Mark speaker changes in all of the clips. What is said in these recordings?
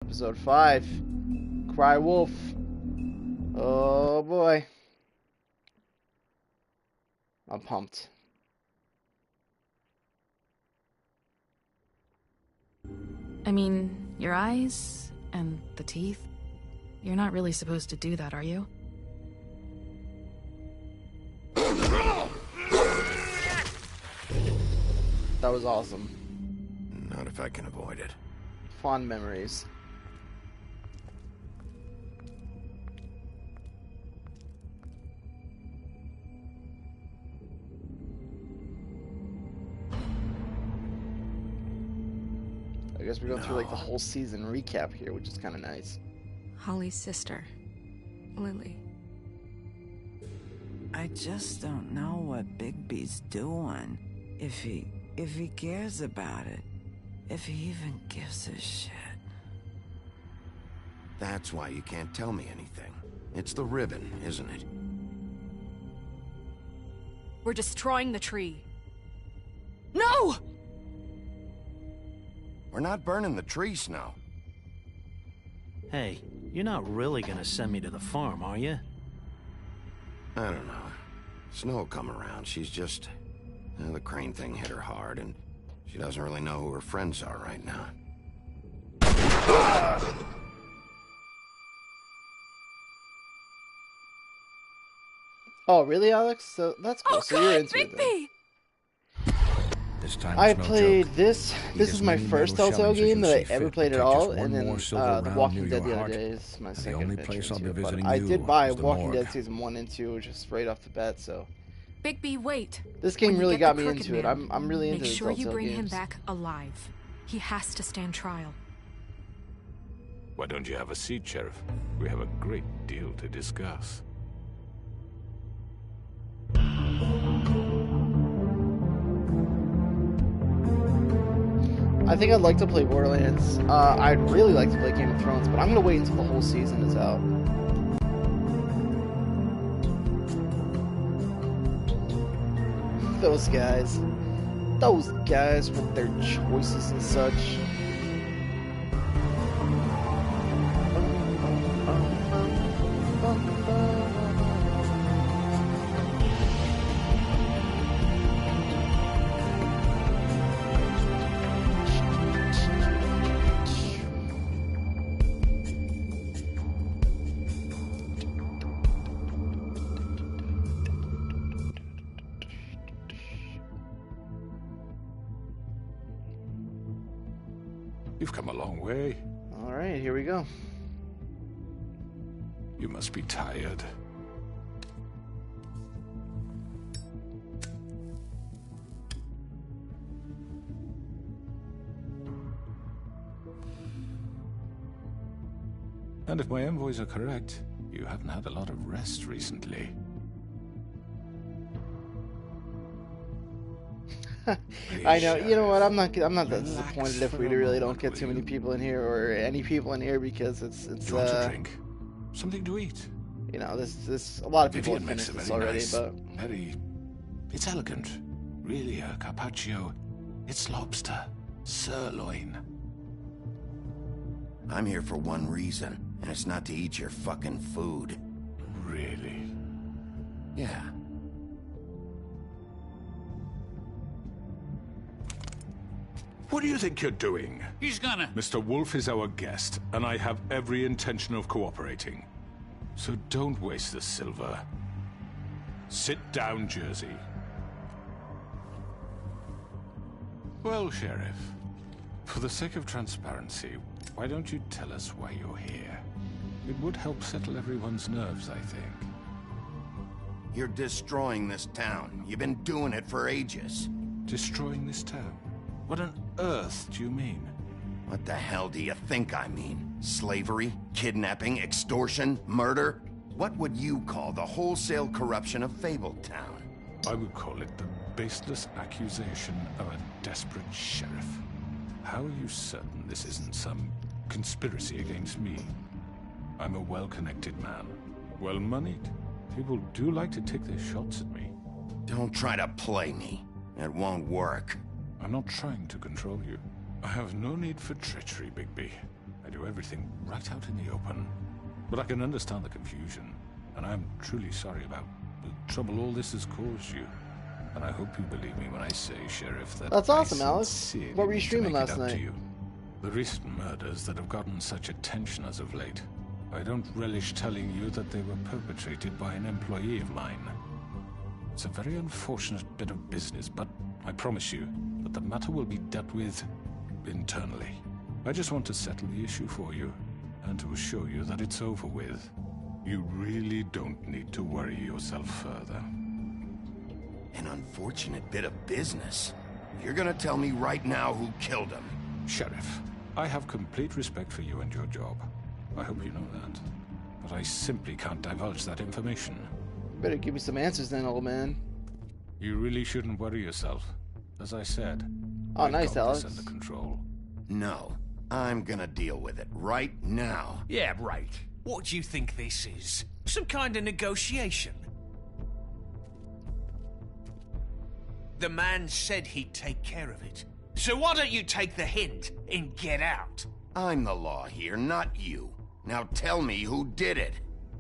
Speaker 1: Episode 5. Cry Wolf. Oh boy. I'm pumped.
Speaker 2: I mean, your eyes and the teeth. You're not really supposed to do that, are you?
Speaker 1: That was awesome.
Speaker 3: Not if I can avoid it.
Speaker 1: Fond memories. I guess we're going through like the whole season recap here, which is kind of nice.
Speaker 4: Holly's sister, Lily.
Speaker 5: I just don't know what Bigby's doing. If he cares about it. If he even gives a shit.
Speaker 3: That's why you can't tell me anything. It's the ribbon, isn't it?
Speaker 4: We're destroying the tree. No!
Speaker 3: We're not burning the tree, Snow.
Speaker 6: Hey, you're not really gonna send me to the farm, are you?
Speaker 3: I don't know. Snow will come around. She's just... the crane thing hit her hard, and she doesn't really know who her friends are right now.
Speaker 1: Oh, really, Alex? So that's cool.
Speaker 4: Oh,
Speaker 1: so
Speaker 4: God,
Speaker 1: you're into it then.
Speaker 4: Bigby!
Speaker 7: This time
Speaker 1: I
Speaker 7: it's no
Speaker 1: played
Speaker 7: joke.
Speaker 1: this. This is my first Telltale game that I ever played at all, and then
Speaker 7: more silver
Speaker 1: The
Speaker 7: round
Speaker 1: Walking
Speaker 7: near
Speaker 1: Dead
Speaker 7: your
Speaker 1: the
Speaker 7: heart.
Speaker 1: other day is my
Speaker 7: And the
Speaker 1: second
Speaker 7: only
Speaker 1: adventure
Speaker 7: place I'll
Speaker 1: into
Speaker 7: be
Speaker 1: it. But
Speaker 7: visiting
Speaker 1: I
Speaker 7: you
Speaker 1: did buy
Speaker 7: is the
Speaker 1: Walking
Speaker 7: morgue.
Speaker 1: Dead Season 1 and 2 just right off the bat, so...
Speaker 4: Bigby, wait.
Speaker 1: This game
Speaker 4: When you
Speaker 1: really
Speaker 4: get
Speaker 1: got
Speaker 4: the
Speaker 1: me
Speaker 4: Crooked
Speaker 1: into it.
Speaker 4: Man,
Speaker 1: I'm really into
Speaker 4: make
Speaker 1: the
Speaker 4: sure you
Speaker 1: Telltale
Speaker 4: bring him
Speaker 1: games.
Speaker 4: back alive. He has to stand trial.
Speaker 8: Why don't you have a seat, Sheriff? We have a great deal to discuss.
Speaker 1: I think I'd like to play Borderlands. I'd really like to play Game of Thrones, but I'm gonna wait until the whole season is out. Those guys with their choices and such.
Speaker 8: You've come a long way.
Speaker 1: All right, here we go.
Speaker 8: You must be tired. And if my envoys are correct, you haven't had a lot of rest recently.
Speaker 1: I know. You know what? I'm not that disappointed if we really don't get too many people in here or any people in here because it's
Speaker 8: Do you want a drink? Something to eat?
Speaker 1: You know, this a lot of people have
Speaker 8: Vivian makes
Speaker 1: finished
Speaker 8: a
Speaker 1: this
Speaker 8: very
Speaker 1: already,
Speaker 8: nice,
Speaker 1: but
Speaker 8: it's elegant. Really, a carpaccio. It's lobster, sirloin.
Speaker 3: I'm here for one reason, and it's not to eat your fucking food.
Speaker 8: Really?
Speaker 3: Yeah.
Speaker 8: What do you think you're doing?
Speaker 9: He's gonna...
Speaker 8: Mr. Wolf is our guest, and I have every intention of cooperating. So don't waste the silver. Sit down, Jersey. Well, Sheriff, for the sake of transparency, why don't you tell us why you're here? It would help settle everyone's nerves, I think.
Speaker 3: You're destroying this town. You've been doing it for ages.
Speaker 8: Destroying this town? What on earth do you mean?
Speaker 3: What the hell do you think I mean? Slavery? Kidnapping? Extortion? Murder? What would you call the wholesale corruption of Fabletown?
Speaker 8: I would call it the baseless accusation of a desperate sheriff. How are you certain this isn't some conspiracy against me? I'm a well-connected man, well-moneyed. People do like to take their shots at me.
Speaker 3: Don't try to play me. It won't work.
Speaker 8: I'm not trying to control you. I have no need for treachery, Bigby. I do everything right out in the open. But I can understand the confusion, and I am truly sorry about the trouble all this has caused you. And I hope you believe me when I say, Sheriff, that
Speaker 1: That's awesome,
Speaker 8: I
Speaker 1: Alex.
Speaker 8: sincerely
Speaker 1: What were you
Speaker 8: need to
Speaker 1: streaming
Speaker 8: make it
Speaker 1: last
Speaker 8: up to
Speaker 1: night?
Speaker 8: you. The recent murders that have gotten such attention as of late, I don't relish telling you that they were perpetrated by an employee of mine. It's a very unfortunate bit of business, but I promise you that the matter will be dealt with internally. I just want to settle the issue for you, and to assure you that it's over with. You really don't need to worry yourself further.
Speaker 3: An unfortunate bit of business. You're gonna tell me right now who killed him.
Speaker 8: Sheriff, I have complete respect for you and your job. I hope you know that. But I simply can't divulge that information.
Speaker 1: You better give me some answers then, old man.
Speaker 8: You really shouldn't worry yourself. As I said,
Speaker 1: Oh,
Speaker 8: I've
Speaker 1: nice,
Speaker 8: got
Speaker 1: Alex.
Speaker 8: this under control.
Speaker 3: No, I'm gonna deal with it right now.
Speaker 9: Yeah, right. What do you think this is? Some kind of negotiation? The man said he'd take care of it. So why don't you take the hint and get out?
Speaker 3: I'm the law here, not you. Now tell me who did it.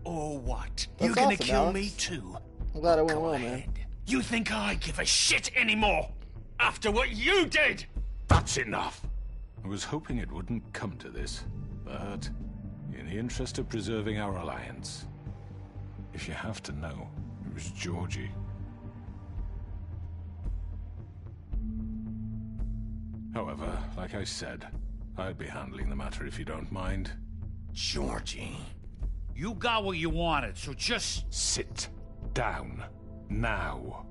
Speaker 9: Or what?
Speaker 1: That's
Speaker 9: You gonna
Speaker 1: awesome,
Speaker 9: kill
Speaker 1: Alex.
Speaker 9: me too?
Speaker 1: I'm glad I went
Speaker 9: Go
Speaker 1: well,
Speaker 9: ahead.
Speaker 1: man.
Speaker 9: You think I give a shit anymore? After what you did?
Speaker 8: That's enough! I was hoping it wouldn't come to this, but in the interest of preserving our alliance, if you have to know, it was Georgie. However, like I said, I'd be handling the matter if you don't mind.
Speaker 3: Georgie.
Speaker 9: You got what you wanted, so just...
Speaker 8: Sit down. Now.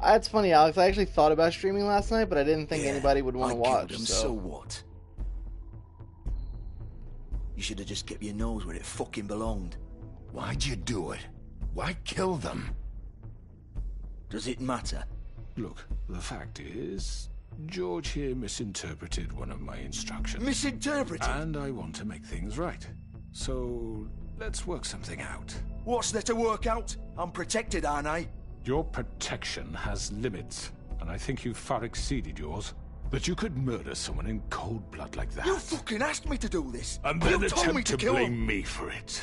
Speaker 1: That's funny, Alex. I actually thought about streaming last night, but I didn't think anybody would want to
Speaker 10: I
Speaker 1: watch.
Speaker 10: killed him, so what? You should have just kept your nose where it fucking belonged.
Speaker 3: Why'd you do it? Why kill them?
Speaker 10: Does it matter?
Speaker 8: Look, the fact is, George here misinterpreted one of my instructions.
Speaker 10: Misinterpreted?
Speaker 8: And I want to make things right. So, let's work something out.
Speaker 10: What's there to work out? I'm protected, aren't I?
Speaker 8: Your protection has limits, and I think you've far exceeded yours. That you could murder someone in cold blood like that.
Speaker 10: You fucking asked me to do this.
Speaker 8: And then
Speaker 10: you told me
Speaker 8: attempt
Speaker 10: to
Speaker 8: to
Speaker 10: kill
Speaker 8: blame
Speaker 10: him.
Speaker 8: me for it.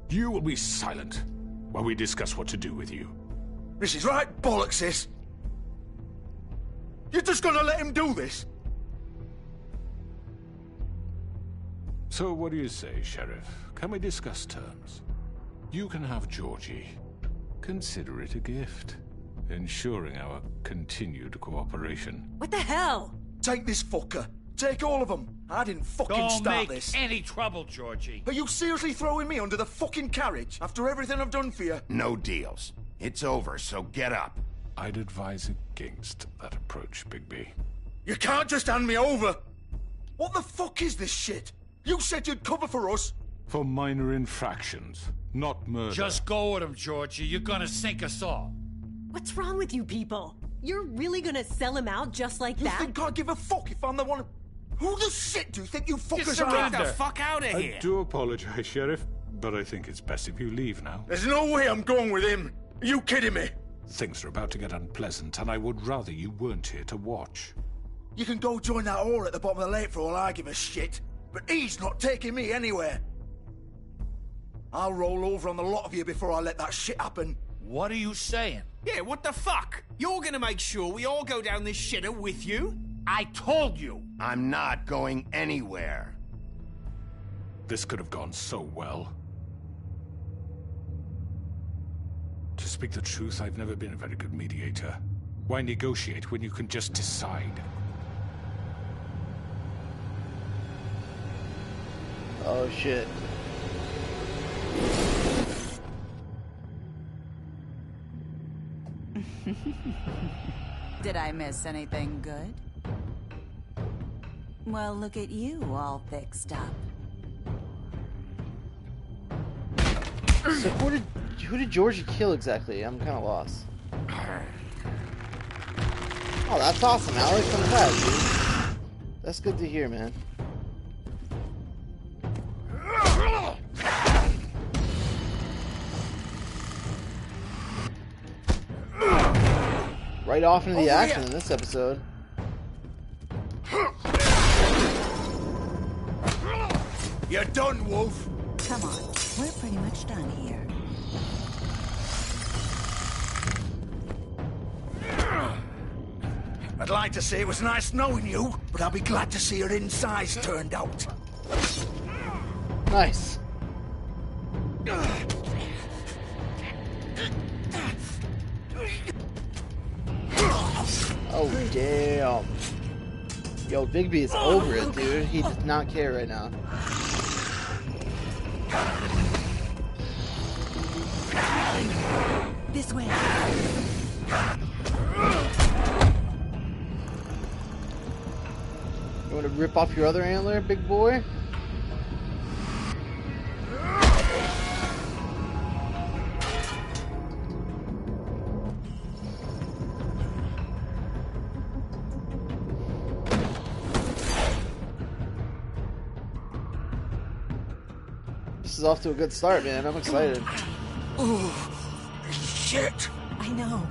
Speaker 8: You will be silent while we discuss what to do with you.
Speaker 10: This is right bollocks, this. You're just gonna let him do this?
Speaker 8: So what do you say, Sheriff? Can we discuss terms? You can have Georgie. Consider it a gift, ensuring our continued cooperation.
Speaker 11: What the hell?
Speaker 10: Take this fucker. Take all of them. I didn't fucking
Speaker 9: Don't
Speaker 10: start
Speaker 9: make
Speaker 10: this.
Speaker 9: any trouble, Georgie.
Speaker 10: Are you seriously throwing me under the fucking carriage after everything I've done for you?
Speaker 3: No deals. It's over, so get up.
Speaker 8: I'd advise against that approach, Bigby.
Speaker 10: You can't just hand me over. What the fuck is this shit? You said you'd cover for us.
Speaker 8: For minor infractions, not murder.
Speaker 9: Just go with him, Georgie. You're gonna sink us all.
Speaker 11: What's wrong with you people? You're really gonna sell him out just like
Speaker 10: You
Speaker 11: that?
Speaker 10: think I give a fuck if I'm the one? Who the shit do you think you fuckers are?
Speaker 9: Get the fuck out of
Speaker 8: I
Speaker 9: here.
Speaker 8: do apologize, Sheriff, but I think it's best if you leave now.
Speaker 10: There's no way I'm going with him. Are you kidding me?
Speaker 8: Things are about to get unpleasant, and I would rather you weren't here to watch.
Speaker 10: You can go join that whore at the bottom of the lake for all I give a shit. But he's not taking me anywhere. I'll roll over on the lot of you before I let that shit happen.
Speaker 9: What are you saying?
Speaker 12: Yeah, what the fuck? You're gonna make sure we all go down this shitter with you?
Speaker 9: I told you.
Speaker 3: I'm not going anywhere.
Speaker 8: This could have gone so well. To speak the truth, I've never been a very good mediator. Why negotiate when you can just decide?
Speaker 1: Oh shit.
Speaker 13: Did I miss anything good? Well, look at you, all fixed up.
Speaker 1: So who did Georgie kill exactly? I'm kind of lost. Oh, that's awesome, Alex. I'm glad, dude. That's good to hear, man. Right off into the action in this episode.
Speaker 10: You're done, Wolf.
Speaker 13: Come on, we're pretty much done here.
Speaker 10: I'd like to say it was nice knowing you, but I'll be glad to see your insides turned out.
Speaker 1: Nice. Oh, damn. Yo, Bigby is over it, dude. He does not care right now.
Speaker 11: This way.
Speaker 1: You want to rip off your other antler, big boy? This is off to a good start, man. I'm excited.
Speaker 10: Oh, shit.
Speaker 11: I know.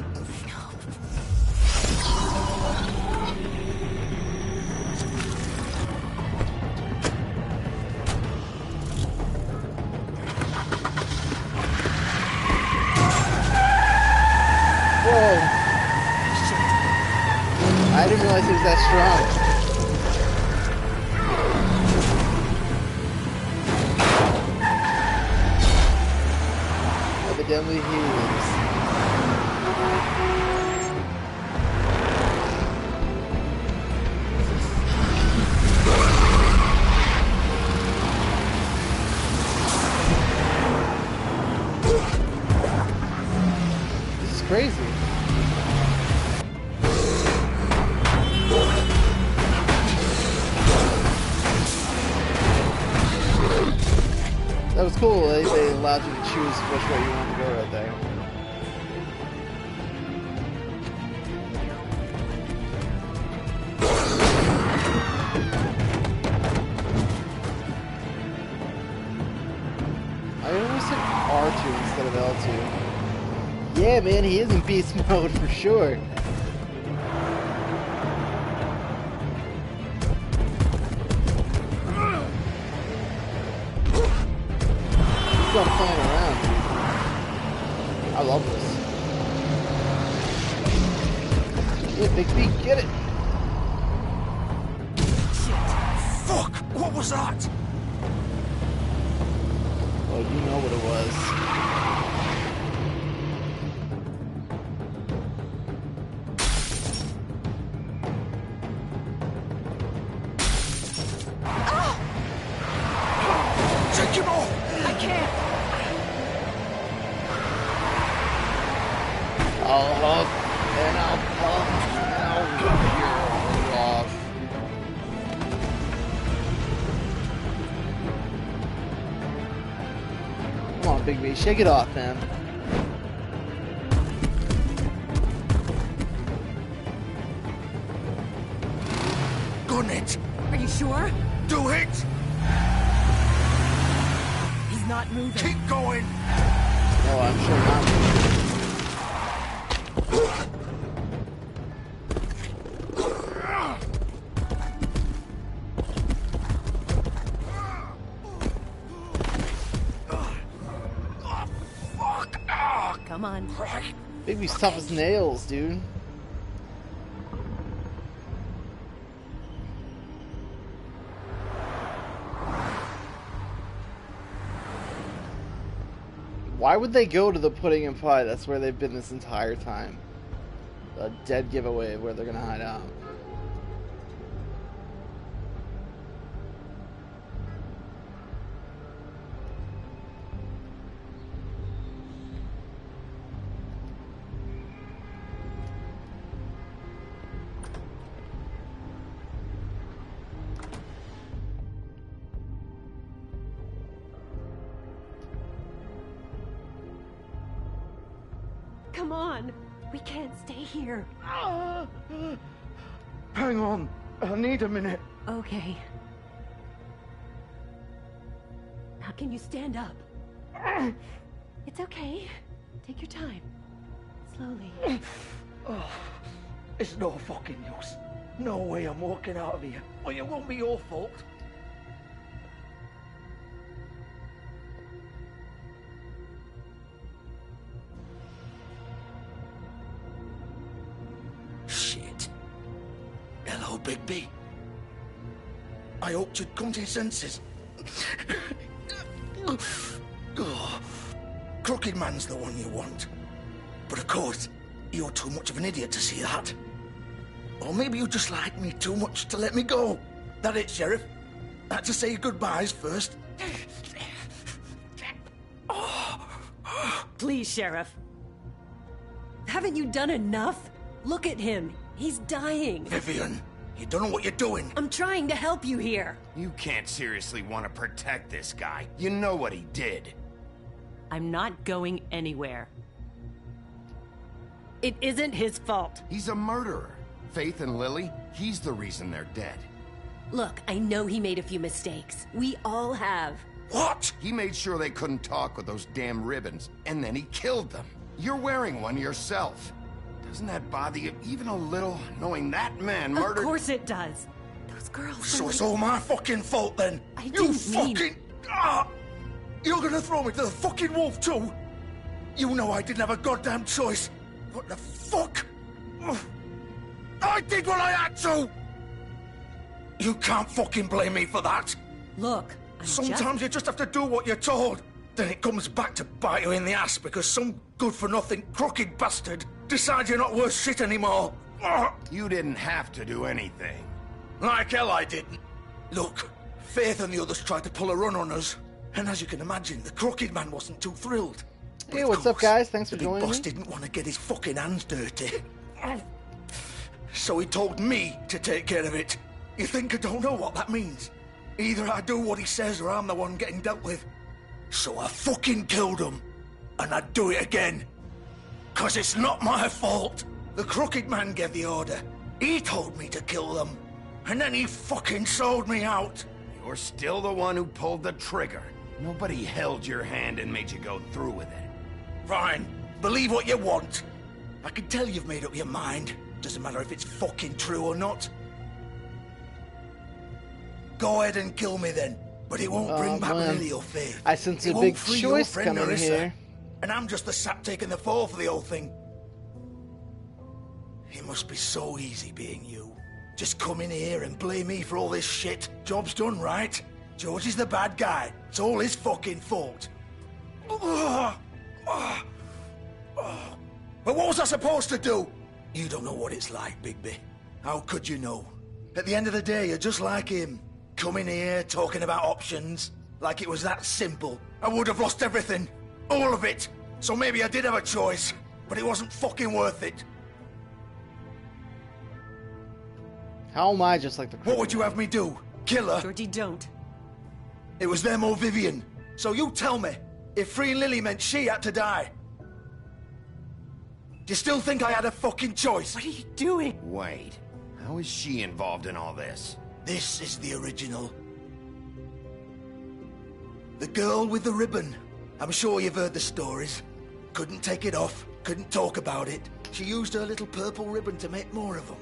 Speaker 1: Whoa. I didn't realize it was that strong. Evidently he is. This is crazy. That was cool. They allowed you to choose which way you wanted to go right there. I almost said R2 instead of L2. Yeah, man, he is in beast mode for sure. Not playing around, dude. I love this. Yeah, Big B, get it!
Speaker 10: Shit. Fuck! What was that?
Speaker 1: Oh, you know what it was.
Speaker 10: Take him off!
Speaker 4: I can't.
Speaker 1: I'll hug and I'll pump and I'll rip your off. Come on, Big B, shake it off, man.
Speaker 10: Gun it!
Speaker 11: Are you sure?
Speaker 10: Do it!
Speaker 11: He's not moving.
Speaker 10: Keep going!
Speaker 1: No, I'm sure not.
Speaker 11: Come on.
Speaker 1: Big B's tough as nails, dude. Why would they go to the pudding and pie? That's where they've been this entire time. A dead giveaway of where they're gonna hide out.
Speaker 11: Come on. We can't stay here.
Speaker 10: Hang on. I need a minute.
Speaker 11: Okay. Now can you stand up? It's okay. Take your time. Slowly.
Speaker 10: Oh, it's no fucking use. No way I'm walking out of here. Well, it won't be your fault. Bigby. I hoped you'd come to your senses. Oh, Crooked Man's the one you want. But of course, you're too much of an idiot to see that. Or maybe you just like me too much to let me go. That it, Sheriff? I had to say goodbyes first.
Speaker 11: Please, Sheriff. Haven't you done enough? Look at him. He's dying.
Speaker 10: Vivian, you don't know what you're doing.
Speaker 11: I'm trying to help you here.
Speaker 3: You can't seriously want to protect this guy. You know what he did.
Speaker 11: I'm not going anywhere. It isn't his fault.
Speaker 3: He's a murderer. Faith and Lily, he's the reason they're dead.
Speaker 11: Look, I know he made a few mistakes. We all have.
Speaker 10: What?
Speaker 3: He made sure they couldn't talk with those damn ribbons, and then he killed them. You're wearing one yourself. Doesn't that bother you even a little, knowing that man murdered—
Speaker 11: Of course it does. Those girls—
Speaker 10: So it's all my fucking fault then?
Speaker 11: I
Speaker 10: You
Speaker 11: didn't mean—
Speaker 10: fucking— You're gonna throw me to the fucking wolf too? You know I didn't have a goddamn choice. What the fuck? I did what I had to! You can't fucking blame me for that.
Speaker 11: Look,
Speaker 10: Sometimes you just have to do what you're told. Then it comes back to bite you in the ass because some good-for-nothing crooked bastard decides you're not worth shit anymore.
Speaker 3: You didn't have to do anything.
Speaker 10: Like hell I didn't. Look, Faith and the others tried to pull a run on us. And as you can imagine, the Crooked Man wasn't too thrilled. But
Speaker 1: Hey,
Speaker 10: of
Speaker 1: what's up,
Speaker 10: course,
Speaker 1: guys? Thanks for
Speaker 10: the big
Speaker 1: joining
Speaker 10: boss
Speaker 1: me.
Speaker 10: didn't want to get his fucking hands dirty. So he told me to take care of it. You think I don't know what that means? Either I do what he says or I'm the one getting dealt with. So I fucking killed him. And I'd do it again. 'Cause it's not my fault. The Crooked Man gave the order. He told me to kill them. And then he fucking sold me out.
Speaker 3: You're still the one who pulled the trigger. Nobody held your hand and made you go through with it.
Speaker 10: Fine. Believe what you want. I can tell you've made up your mind. Doesn't matter if it's fucking true or not. Go ahead and kill me then. But it won't bring back
Speaker 1: man.
Speaker 10: Lily or Faith.
Speaker 1: I sense
Speaker 10: It
Speaker 1: a
Speaker 10: won't
Speaker 1: big
Speaker 10: free your
Speaker 1: choice
Speaker 10: friend
Speaker 1: coming
Speaker 10: Nerissa.
Speaker 1: here.
Speaker 10: And I'm just the sap taking the fall for the whole thing. It must be so easy being you. Just come in here and blame me for all this shit. Job's done, right? George is the bad guy. It's all his fucking fault. But what was I supposed to do? You don't know what it's like, Bigby. How could you know? At the end of the day, you're just like him. Coming here, talking about options. Like it was that simple. I would have lost everything. All of it. So maybe I did have a choice. But it wasn't fucking worth it.
Speaker 1: How am I just like the
Speaker 10: What would you have me do? Kill her?
Speaker 11: Georgie, don't.
Speaker 10: It was them or Vivian. So you tell me, if freeing Lily meant she had to die. Do you still think I had a fucking choice?
Speaker 11: What are you doing?
Speaker 3: Wait, how is she involved in all this?
Speaker 10: This is the original. The girl with the ribbon. I'm sure you've heard the stories. Couldn't take it off, couldn't talk about it. She used her little purple ribbon to make more of them.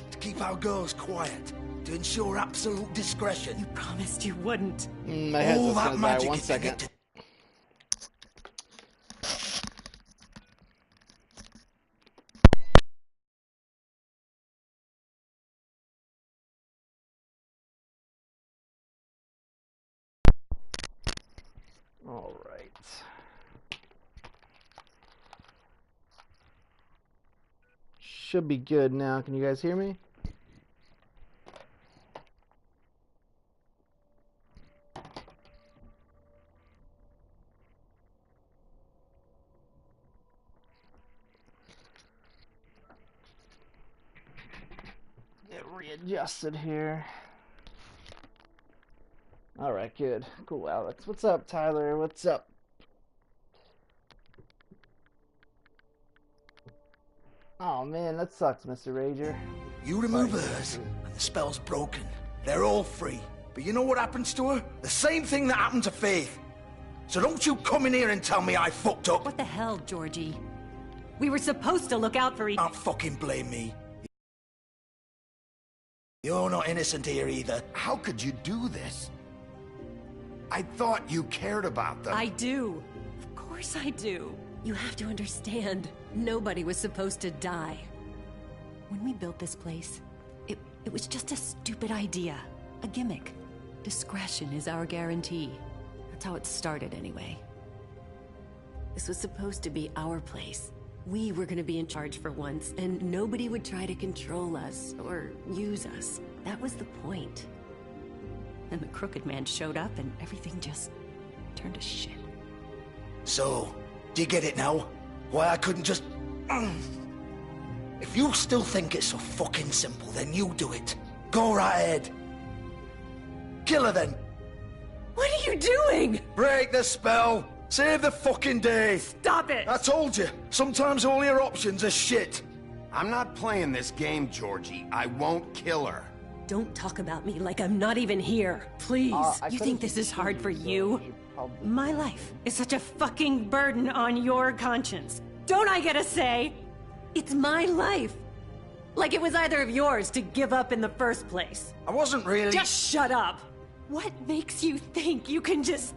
Speaker 10: To keep our girls quiet. To ensure absolute discretion.
Speaker 11: You promised you wouldn't.
Speaker 1: My head's
Speaker 10: All
Speaker 1: just
Speaker 10: that
Speaker 1: gonna die.
Speaker 10: magic
Speaker 1: 1
Speaker 10: is
Speaker 1: second.
Speaker 10: connected.
Speaker 1: All right. Should be good now. Can you guys hear me? Get readjusted here. All right, good. Cool, Alex. What's up, Tyler? What's up? Oh, man, that sucks, Mr. Rager.
Speaker 10: You remove hers, and the spell's broken. They're all free. But you know what happens to her? The same thing that happened to Faith. So don't you come in here and tell me I fucked up.
Speaker 11: What the hell, Georgie? We were supposed to look out for each—
Speaker 10: Don't fucking blame me. You're not innocent here either.
Speaker 3: How could you do this? I thought you cared about them.
Speaker 11: I do. Of course I do. You have to understand, nobody was supposed to die. When we built this place, it It was just a stupid idea. A gimmick. Discretion is our guarantee. That's how it started anyway. This was supposed to be our place. We were gonna be in charge for once, and nobody would try to control us or use us. That was the point. And the crooked man showed up and everything just turned to shit.
Speaker 10: So, do you get it now? Why I couldn't just... If you still think it's so fucking simple, then you do it. Go right ahead. Kill her then.
Speaker 11: What are you doing?
Speaker 10: Break the spell. Save the fucking day.
Speaker 11: Stop it.
Speaker 10: I told you, sometimes all your options are shit.
Speaker 3: I'm not playing this game, Georgie. I won't kill her.
Speaker 11: Don't talk about me like I'm not even here. Please. You think this is hard for you? My life is such a fucking burden on your conscience. Don't I get a say? It's my life. Like it was either of yours to give up in the first place.
Speaker 10: I wasn't really...
Speaker 11: Just shut up. What makes you think you can just...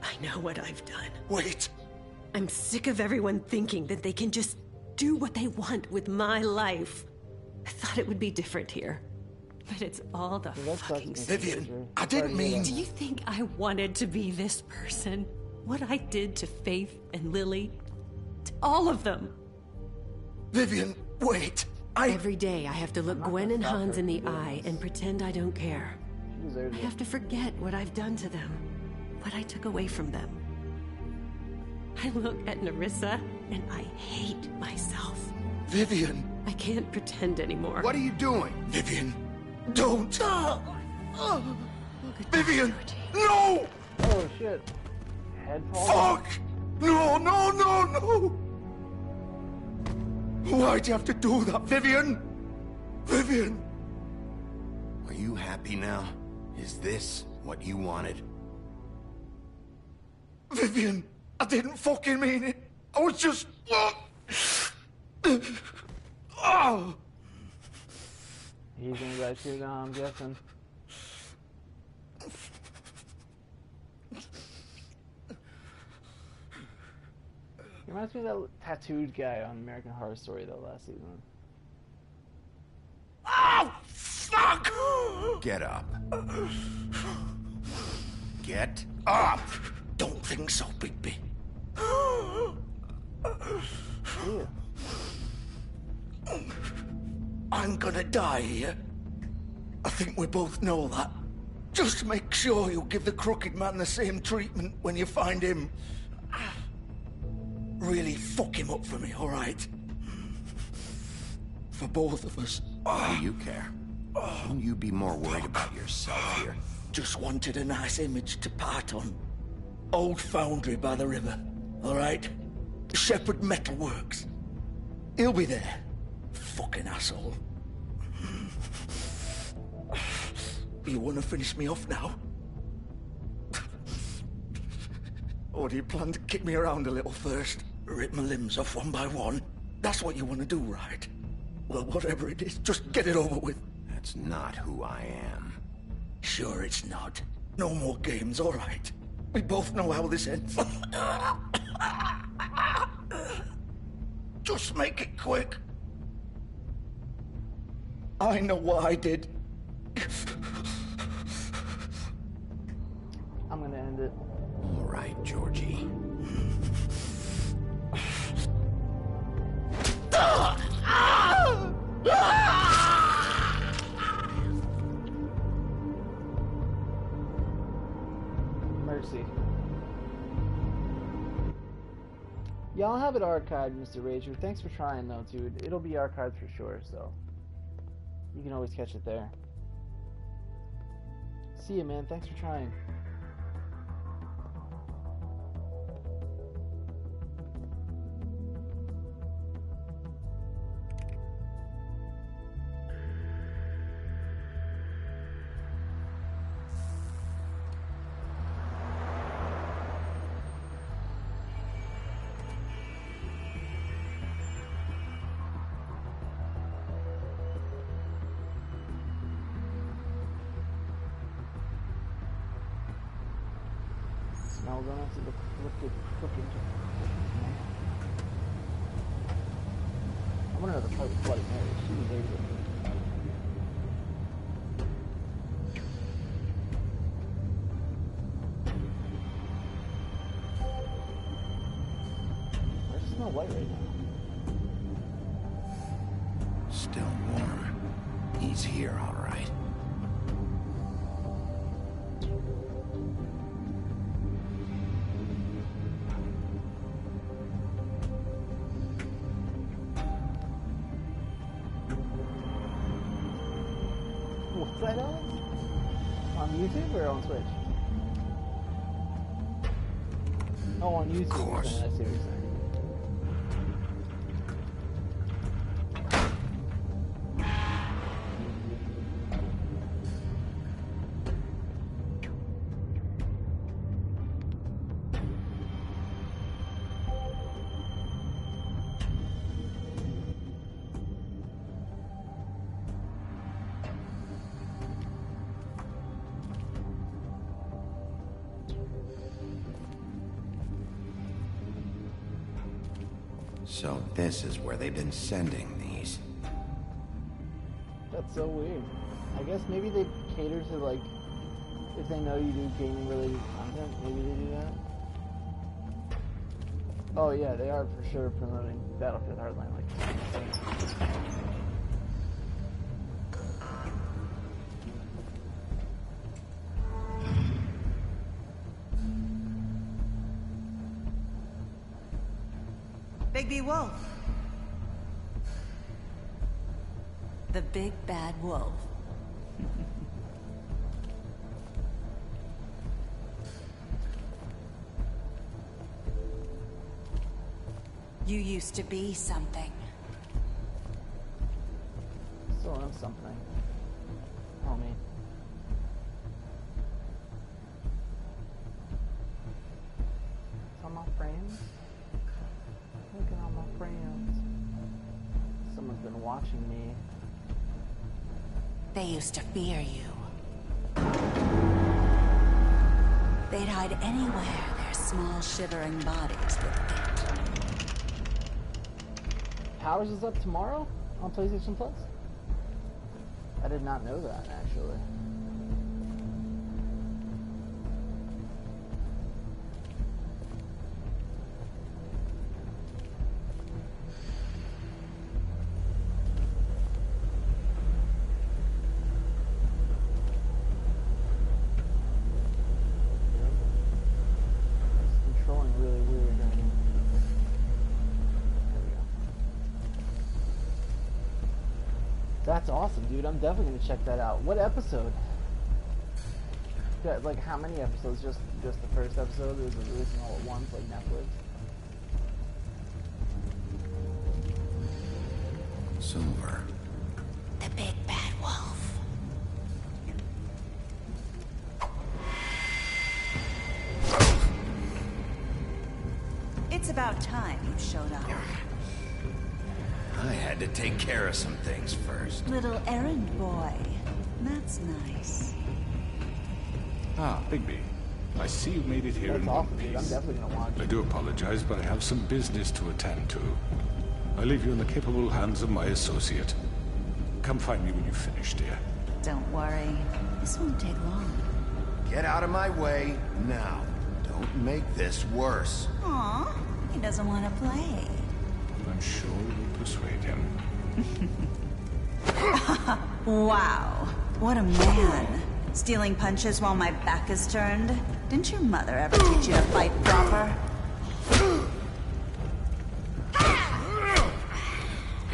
Speaker 11: I know what I've done.
Speaker 10: Wait.
Speaker 11: I'm sick of everyone thinking that they can just do what they want with my life. I thought it would be different here. But it's all the fucking
Speaker 10: Vivian, I didn't mean...
Speaker 11: Do you think I wanted to be this person? What I did to Faith and Lily? To all of them?
Speaker 10: Vivian, wait.
Speaker 11: Every day I have to look Gwen and Hans in the eye and pretend I don't care. I have to forget what I've done to them. What I took away from them. I look at Nerissa and I hate myself.
Speaker 10: Vivian.
Speaker 11: I can't pretend anymore.
Speaker 3: What are you doing?
Speaker 10: Vivian, don't. Vivian, no!
Speaker 1: Oh shit. Head fall.
Speaker 10: Fuck! No, no, no, no! Why'd you have to do that, Vivian? Vivian!
Speaker 3: Are you happy now? Is this what you wanted?
Speaker 10: Vivian, I didn't fucking mean it. I was just... Oh!
Speaker 1: He's gonna go too now, I'm guessing. He reminds me of that tattooed guy on American Horror Story, though, last season.
Speaker 10: Oh, fuck!
Speaker 3: Get up. Get up!
Speaker 10: Don't think so, Bigby.
Speaker 1: Yeah.
Speaker 10: I'm gonna die here. I think we both know that. Just make sure you give the crooked man the same treatment when you find him. Really fuck him up for me, alright? For both of us.
Speaker 3: Why do you care? Shouldn't you be more worried about yourself here?
Speaker 10: Just wanted a nice image to part on. Old foundry by the river, alright? Shepherd Metal Works. He'll be there. Fucking asshole. You wanna finish me off now? Or do you plan to kick me around a little first? Rip my limbs off one by one? That's what you wanna do, right? Well, whatever it is, just get it over with.
Speaker 3: That's not who I am.
Speaker 10: Sure it's not. No more games, alright? We both know how this ends. Just make it quick. I know what I did.
Speaker 1: I'm gonna end it.
Speaker 3: All right, Georgie.
Speaker 1: Mercy. Yeah, I'll have it archived, Mr. Rager. Thanks for trying, though, dude. It'll be archived for sure, so you can always catch it there. See ya, man. Thanks for trying. Now we're gonna have to look at cooking. I wanna know the part with Bloody Mary. She was very good. of light right now.
Speaker 3: Still warm. He's here, all right.
Speaker 1: What's that on? On YouTube or on Switch? Oh, on YouTube.
Speaker 3: Of course.
Speaker 1: I see what you're saying.
Speaker 3: So this is where they've been sending these.
Speaker 1: That's so weird. I guess maybe they cater to, like, if they know you do gaming related content, maybe they do that. Oh yeah, they are for sure promoting Battlefield Hardline, like.
Speaker 13: Bigby Wolf. The big bad wolf. You used to be something.
Speaker 1: Still am something. Oh me. It's on my friends. Look at all my friends. Someone's been watching me.
Speaker 13: They used to fear you. They'd hide anywhere their small shivering bodies would fit.
Speaker 1: Powers is up tomorrow on PlayStation Plus? I did not know that, actually. It's controlling really weird right now. There we go. That's awesome, dude. I'm definitely gonna check that out. What episode? Yeah, like how many episodes? Just the first episode? Or is it releasing all at once, like Netflix?
Speaker 3: Silver.
Speaker 13: The big bad wolf. It's about time you showed up.
Speaker 3: I had to take care of some things first.
Speaker 13: Little errand boy. That's nice.
Speaker 8: Ah, Bigby. I see you made it here
Speaker 1: That's
Speaker 8: in one
Speaker 1: awesome, dude. I'm
Speaker 8: piece.
Speaker 1: definitely gonna watch
Speaker 8: I
Speaker 1: it.
Speaker 8: do apologize, but I have some business to attend to. I leave you in the capable hands of my associate. Come find me when you finish, dear.
Speaker 13: Don't worry. This won't take long.
Speaker 3: Get out of my way now. Don't make this worse.
Speaker 13: Aw, he doesn't want to play.
Speaker 8: I'm sure you'll persuade him.
Speaker 13: Wow, what a man. Stealing punches while my back is turned? Didn't your mother ever teach you to fight proper?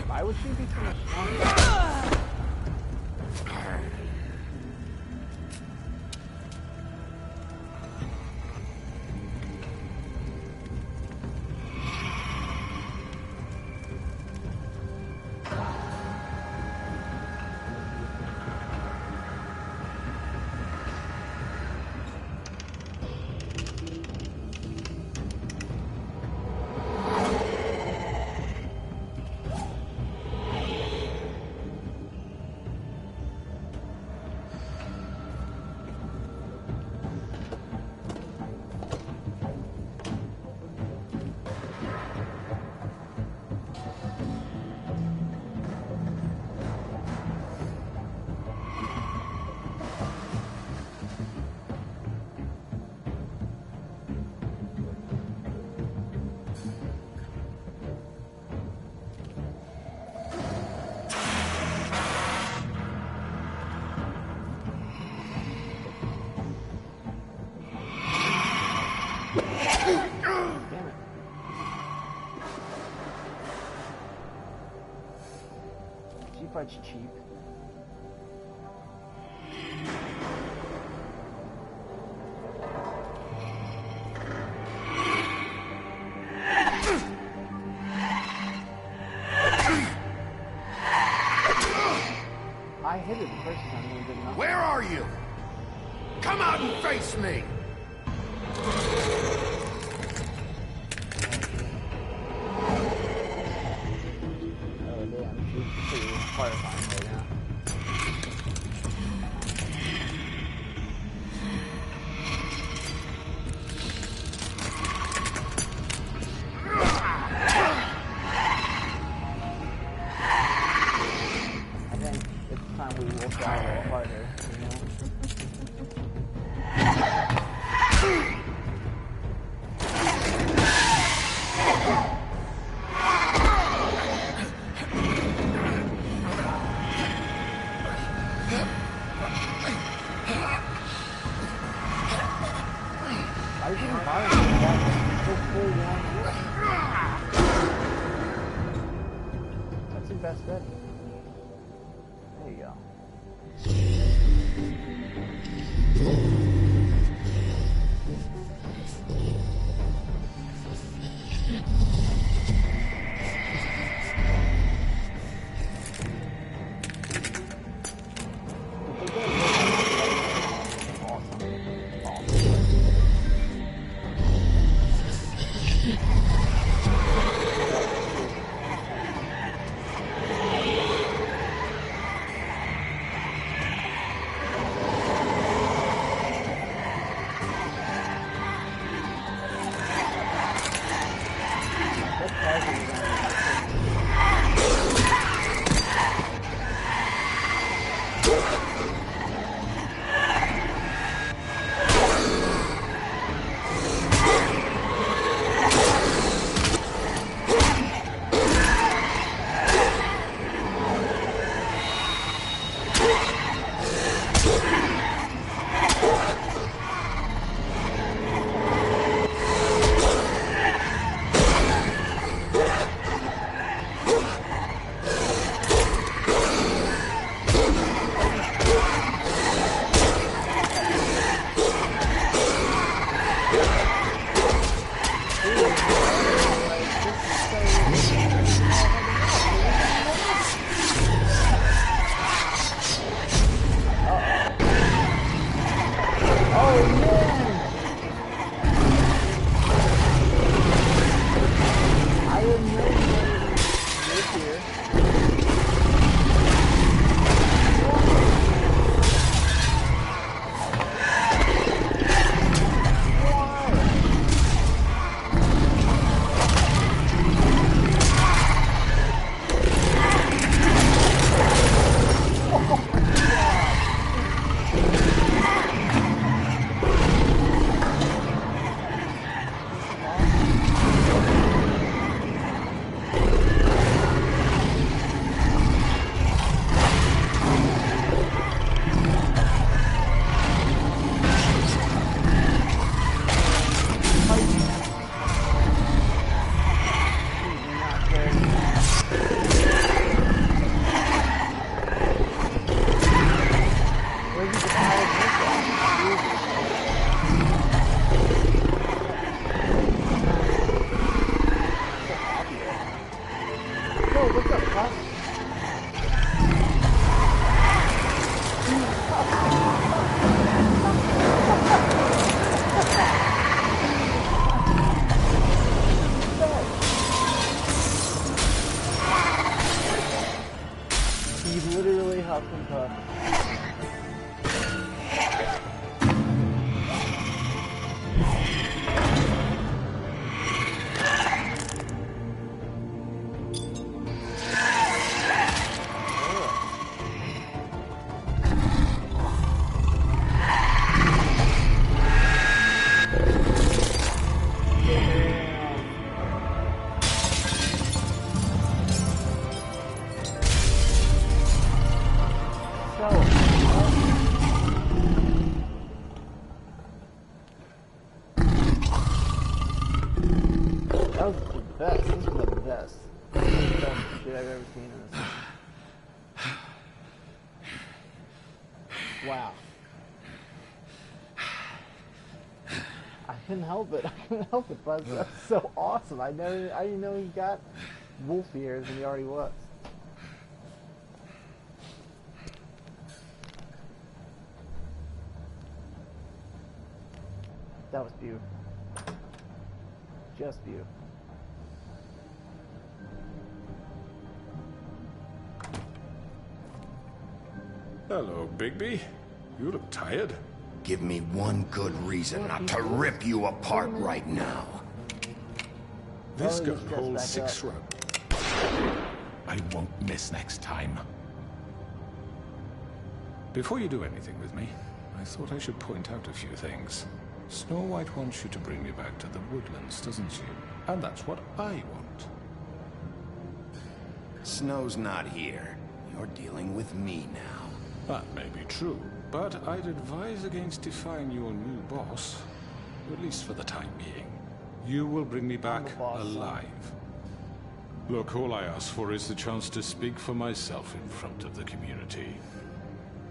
Speaker 1: Why would she be so much stronger? fight's cheap. I hit it the first time and did not.
Speaker 3: Where are you? Come out and face me!
Speaker 1: Oh damn, she's pretty horrifying right now. I think it's time we will try a little harder, you know? I didn't bother with that. So full one. That's your best bet. There you go. That was the best. This is the best shit I've ever seen in this. couldn't help it. I couldn't help it, Buzz. That's so awesome. I didn't know he got wolf ears, and he already was. That was beautiful. Just beautiful.
Speaker 8: Hello, Bigby. You look tired.
Speaker 3: Give me one good reason not to rip you apart right now.
Speaker 8: This gun holds 6 rounds. I won't miss next time. Before you do anything with me, I thought I should point out a few things. Snow White wants you to bring me back to the woodlands, doesn't she? And that's what I want.
Speaker 3: Snow's not here. You're dealing with me now.
Speaker 8: That may be true, but I'd advise against defying your new boss, at least for the time being. You will bring me back alive. Look, all I ask for is the chance to speak for myself in front of the community.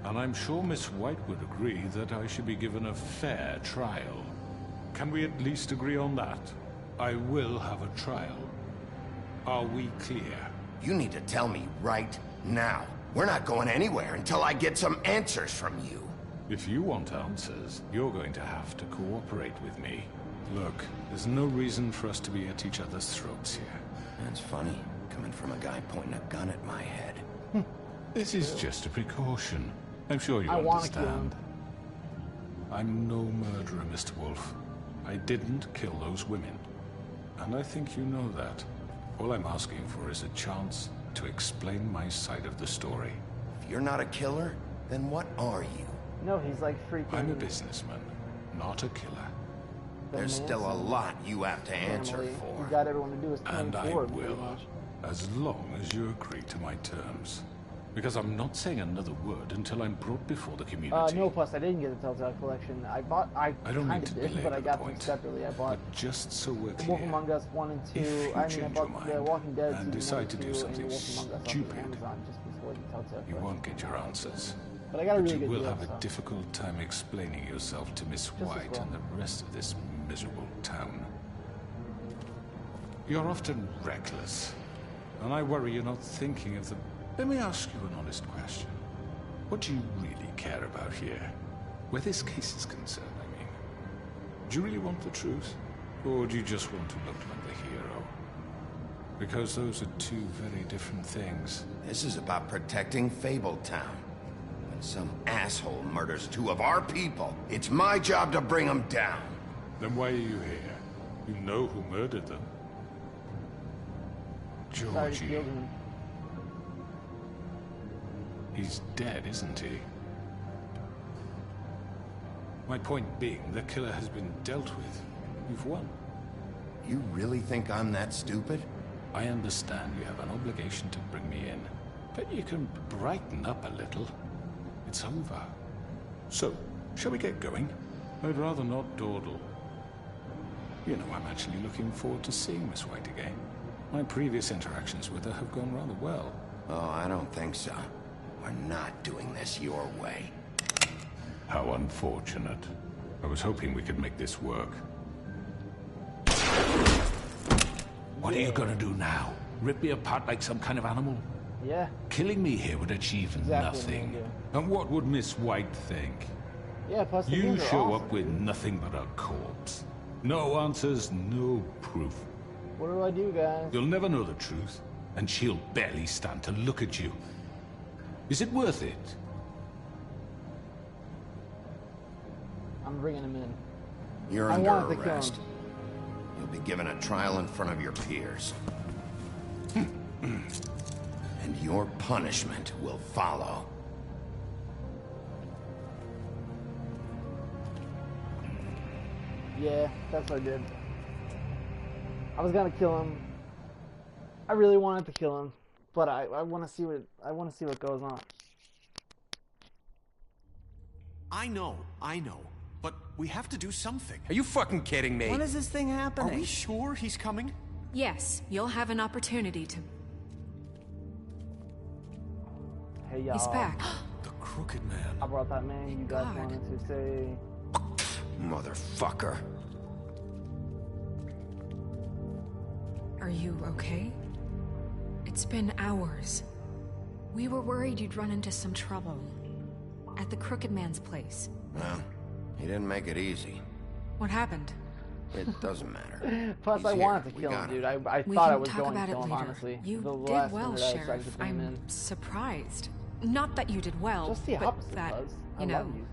Speaker 8: And I'm sure Miss White would agree that I should be given a fair trial. Can we at least agree on that? I will have a trial. Are we clear?
Speaker 3: You need to tell me right now. We're not going anywhere until I get some answers from you.
Speaker 8: If you want answers, you're going to have to cooperate with me. Look, there's no reason for us to be at each other's throats here.
Speaker 3: That's funny, coming from a guy pointing a gun at my head.
Speaker 8: This is just a precaution. I'm sure you understand. I'm no murderer, Mr. Wolf. I didn't kill those women. And I think you know that. All I'm asking for is a chance to explain my side of the story.
Speaker 3: If you're not a killer, then what are you?
Speaker 1: No, he's like freaking...
Speaker 8: I'm a businessman, not a killer.
Speaker 3: There's still a lot you have to answer for.
Speaker 1: You got everyone to do is
Speaker 8: And I
Speaker 1: forward,
Speaker 8: will, as long as you agree to my terms. Because I'm not saying another word until I'm brought before the community.
Speaker 1: No, plus I didn't get the Telltale Collection. I
Speaker 8: don't need to
Speaker 1: did, but I got them separately. I bought
Speaker 8: just so we're clear,
Speaker 1: Wolf Among Us 1 and 2. I bought The Walking Dead
Speaker 8: and decide to do something
Speaker 1: stupid, Amazon just before the Telltale
Speaker 8: you won't get your answers.
Speaker 1: But I got a really
Speaker 8: you
Speaker 1: good
Speaker 8: will
Speaker 1: deal,
Speaker 8: have a difficult time explaining yourself to Miss White and the rest of this miserable town. You're often reckless, and I worry you're not thinking of the... Let me ask you an honest question. What do you really care about here? Where this case is concerned, I mean. Do you really want the truth? Or do you just want to look like the hero? Because those are two very different things.
Speaker 3: This is about protecting Fabletown. When some asshole murders 2 of our people, it's my job to bring them down.
Speaker 8: Then why are you here? You know who murdered them. Georgie. He's dead, isn't he? My point being, the killer has been dealt with. You've won.
Speaker 3: You really think I'm that stupid?
Speaker 8: I understand you have an obligation to bring me in, but you can brighten up a little. It's over. So, shall we get going? I'd rather not dawdle. You know, I'm actually looking forward to seeing Miss White again. My previous interactions with her have gone rather well.
Speaker 3: Oh, I don't think so. We're not doing this your way.
Speaker 8: How unfortunate. I was hoping we could make this work. What are you gonna do now? Rip me apart like some kind of animal?
Speaker 1: Yeah.
Speaker 8: Killing me here would achieve nothing. And what would Miss White think?
Speaker 1: Yeah, plus the
Speaker 8: you show
Speaker 1: awesome,
Speaker 8: up with nothing but a corpse. No answers, no proof.
Speaker 1: What do I do, guys?
Speaker 8: You'll never know the truth, and she'll barely stand to look at you. Is it worth it?
Speaker 1: I'm bringing him in.
Speaker 3: You're under arrest. You'll be given a trial in front of your peers. And your punishment will follow.
Speaker 1: Yeah, that's what I did. I was gonna kill him. I really wanted to kill him, but I want to see what goes on.
Speaker 12: I know, but we have to do something.
Speaker 9: Are you fucking kidding me?
Speaker 5: When is this thing happening?
Speaker 12: Are we sure he's coming?
Speaker 4: Yes, you'll have an opportunity to...
Speaker 1: Hey, y'all.
Speaker 4: He's back.
Speaker 8: The Crooked Man.
Speaker 1: I brought that man you guys wanted to say.
Speaker 3: Motherfucker.
Speaker 4: Are you okay? It's been hours. We were worried you'd run into some trouble. At the Crooked Man's place.
Speaker 3: Well, he didn't make it easy.
Speaker 4: What happened?
Speaker 3: It doesn't matter.
Speaker 1: Plus, I wanted to kill him, dude. I thought I was going to kill him, honestly.
Speaker 4: You
Speaker 1: The
Speaker 4: did
Speaker 1: last
Speaker 4: well,
Speaker 1: minute I
Speaker 4: Sheriff.
Speaker 1: decided to bring him
Speaker 4: I'm
Speaker 1: in.
Speaker 4: surprised. Not that you did well,
Speaker 1: Just the
Speaker 4: but
Speaker 1: opposite,
Speaker 4: that,
Speaker 1: Buzz. I
Speaker 4: you know...
Speaker 1: love you.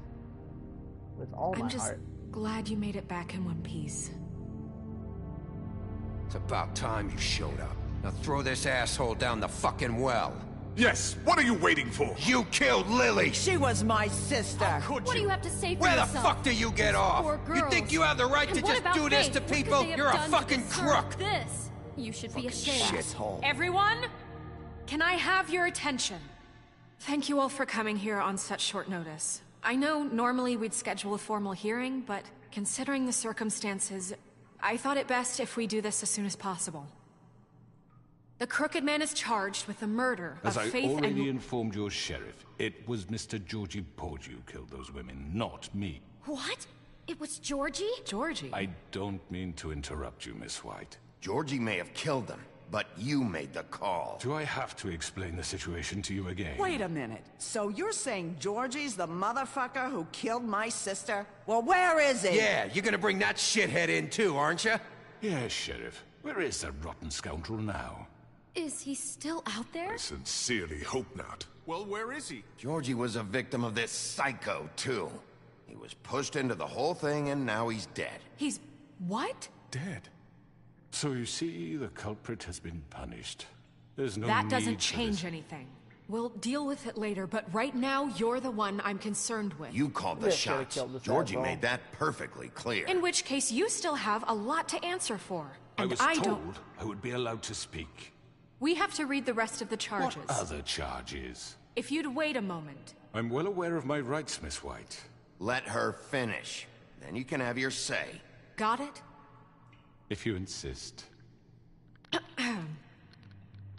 Speaker 1: With all my
Speaker 4: I'm just
Speaker 1: heart.
Speaker 4: glad you made it back in one piece.
Speaker 12: It's about time you showed up. Now throw this asshole down the fucking well.
Speaker 8: Yes, what are you waiting for?
Speaker 12: You killed Lily!
Speaker 5: She was my sister.
Speaker 12: Could
Speaker 14: What do you have to say for
Speaker 12: Where
Speaker 14: yourself?
Speaker 12: the fuck do you get off?
Speaker 14: Poor
Speaker 12: You
Speaker 14: girls.
Speaker 12: think you have the right
Speaker 14: And
Speaker 12: to
Speaker 14: what
Speaker 12: just
Speaker 14: about
Speaker 12: do this
Speaker 14: Faith?
Speaker 12: to
Speaker 14: What could
Speaker 12: people?
Speaker 14: they have
Speaker 12: You're a
Speaker 14: done to
Speaker 12: fucking
Speaker 14: deserve
Speaker 12: crook!
Speaker 14: This. You should be ashamed.
Speaker 12: Shithole.
Speaker 4: Everyone, can I have your attention? Thank you all for coming here on such short notice. I know normally we'd schedule a formal hearing, but considering the circumstances, I thought it best if we do this as soon as possible. The Crooked Man is charged with the murder
Speaker 8: As
Speaker 4: of
Speaker 8: I
Speaker 4: Faith
Speaker 8: already
Speaker 4: and...
Speaker 8: informed your sheriff, it was Mr. Georgie Porgy who killed those women, not me.
Speaker 14: What? It was Georgie?
Speaker 4: Georgie?
Speaker 8: I don't mean to interrupt you, Miss White.
Speaker 3: Georgie may have killed them, but you made the call.
Speaker 8: Do I have to explain the situation to you again?
Speaker 5: Wait a minute. So you're saying Georgie's the motherfucker who killed my sister? Well, where is he?
Speaker 12: Yeah, you're gonna bring that shithead in too, aren't you?
Speaker 8: Yes, Sheriff. Where is that rotten scoundrel now?
Speaker 14: Is he still out there?
Speaker 8: I sincerely hope not.
Speaker 12: Well, where is he?
Speaker 3: Georgie was a victim of this psycho, too. He was pushed into the whole thing, and now he's dead.
Speaker 4: He's... what?
Speaker 8: Dead. So you see, the culprit has been punished. There's no
Speaker 4: That
Speaker 8: need
Speaker 4: doesn't
Speaker 8: for
Speaker 4: change
Speaker 8: this.
Speaker 4: anything. We'll deal with it later, but right now, you're the one I'm concerned with.
Speaker 3: You called the
Speaker 1: Yeah, should've
Speaker 3: shots.
Speaker 1: killed this
Speaker 3: Georgie
Speaker 1: asshole.
Speaker 3: made that perfectly clear.
Speaker 4: In which case, you still have a lot to answer for.
Speaker 8: I
Speaker 4: And
Speaker 8: was
Speaker 4: I
Speaker 8: told
Speaker 4: don't...
Speaker 8: I would be allowed to speak.
Speaker 4: We have to read the rest of the charges.
Speaker 8: What other charges?
Speaker 4: If you'd wait a moment.
Speaker 8: I'm well aware of my rights, Miss White.
Speaker 3: Let her finish. Then you can have your say.
Speaker 4: Got it?
Speaker 8: If you insist.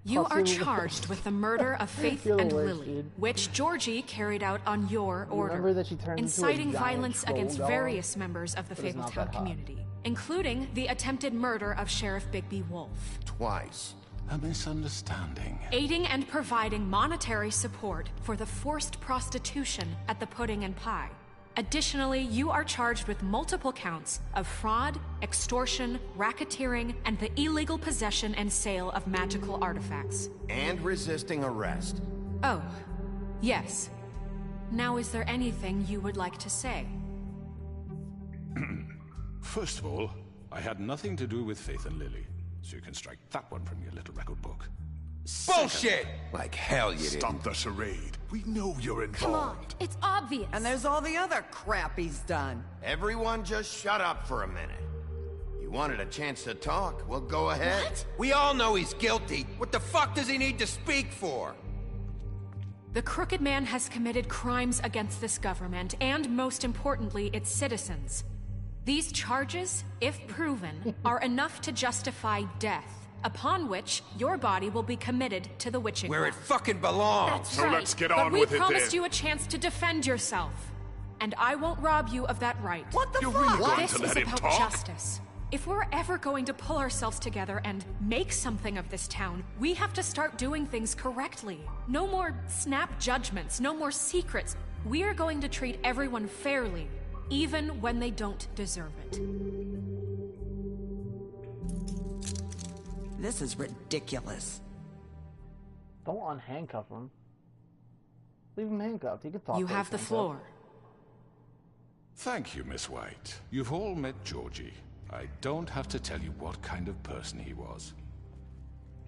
Speaker 4: You are
Speaker 1: Possibly.
Speaker 4: charged with the murder of Faith
Speaker 1: You're the
Speaker 4: and
Speaker 1: worst,
Speaker 4: Lily,
Speaker 1: dude.
Speaker 4: which Georgie carried out on your order.
Speaker 1: Remember that she turned into a
Speaker 4: inciting
Speaker 1: giant
Speaker 4: violence
Speaker 1: troll
Speaker 4: against
Speaker 1: dog?
Speaker 4: various members of the
Speaker 1: But it's not
Speaker 4: Fabletown
Speaker 1: that hot.
Speaker 4: community, including the attempted murder of Sheriff Bigby Wolf.
Speaker 3: Twice.
Speaker 8: A misunderstanding.
Speaker 4: Aiding and providing monetary support for the forced prostitution at the Pudding and Pie. Additionally, you are charged with multiple counts of fraud, extortion, racketeering, and the illegal possession and sale of magical artifacts.
Speaker 3: And resisting arrest.
Speaker 4: Oh, yes. Now, is there anything you would like to say?
Speaker 8: First of all, I had nothing to do with Faith and Lily, so you can strike that one from your little record book.
Speaker 12: Bullshit! Like hell you didn't.
Speaker 8: Stop the charade. We know you're involved.
Speaker 14: Come on, it's obvious.
Speaker 5: And there's all the other crap he's done.
Speaker 3: Everyone just shut up for a minute. You wanted a chance to talk, well, go ahead.
Speaker 14: What?
Speaker 12: We all know he's guilty. What the fuck does he need to speak for?
Speaker 4: The Crooked Man has committed crimes against this government, and most importantly, its citizens. These charges, if proven, are enough to justify death, upon which your body will be committed to the witching
Speaker 12: Where it
Speaker 4: well.
Speaker 12: fucking belongs.
Speaker 4: That's
Speaker 8: So
Speaker 4: right.
Speaker 8: let's get
Speaker 4: but
Speaker 8: on
Speaker 4: we
Speaker 8: with it
Speaker 4: promised
Speaker 8: then.
Speaker 4: you a chance to defend yourself, and I won't rob you of that right.
Speaker 5: What the
Speaker 8: You're
Speaker 5: fuck?
Speaker 8: really going
Speaker 4: This
Speaker 8: to
Speaker 4: is
Speaker 8: let him
Speaker 4: about
Speaker 8: talk?
Speaker 4: justice. If we're ever going to pull ourselves together and make something of this town, we have to start doing things correctly. No more snap judgments, no more secrets. We are going to treat everyone fairly, even when they don't deserve it.
Speaker 5: This is ridiculous.
Speaker 1: Don't unhandcuff him. Leave him handcuffed. He can talk.
Speaker 4: You
Speaker 1: while
Speaker 4: have
Speaker 1: he's
Speaker 4: the
Speaker 1: handcuffed.
Speaker 4: floor.
Speaker 8: Thank you, Miss White. You've all met Georgie. I don't have to tell you what kind of person he was.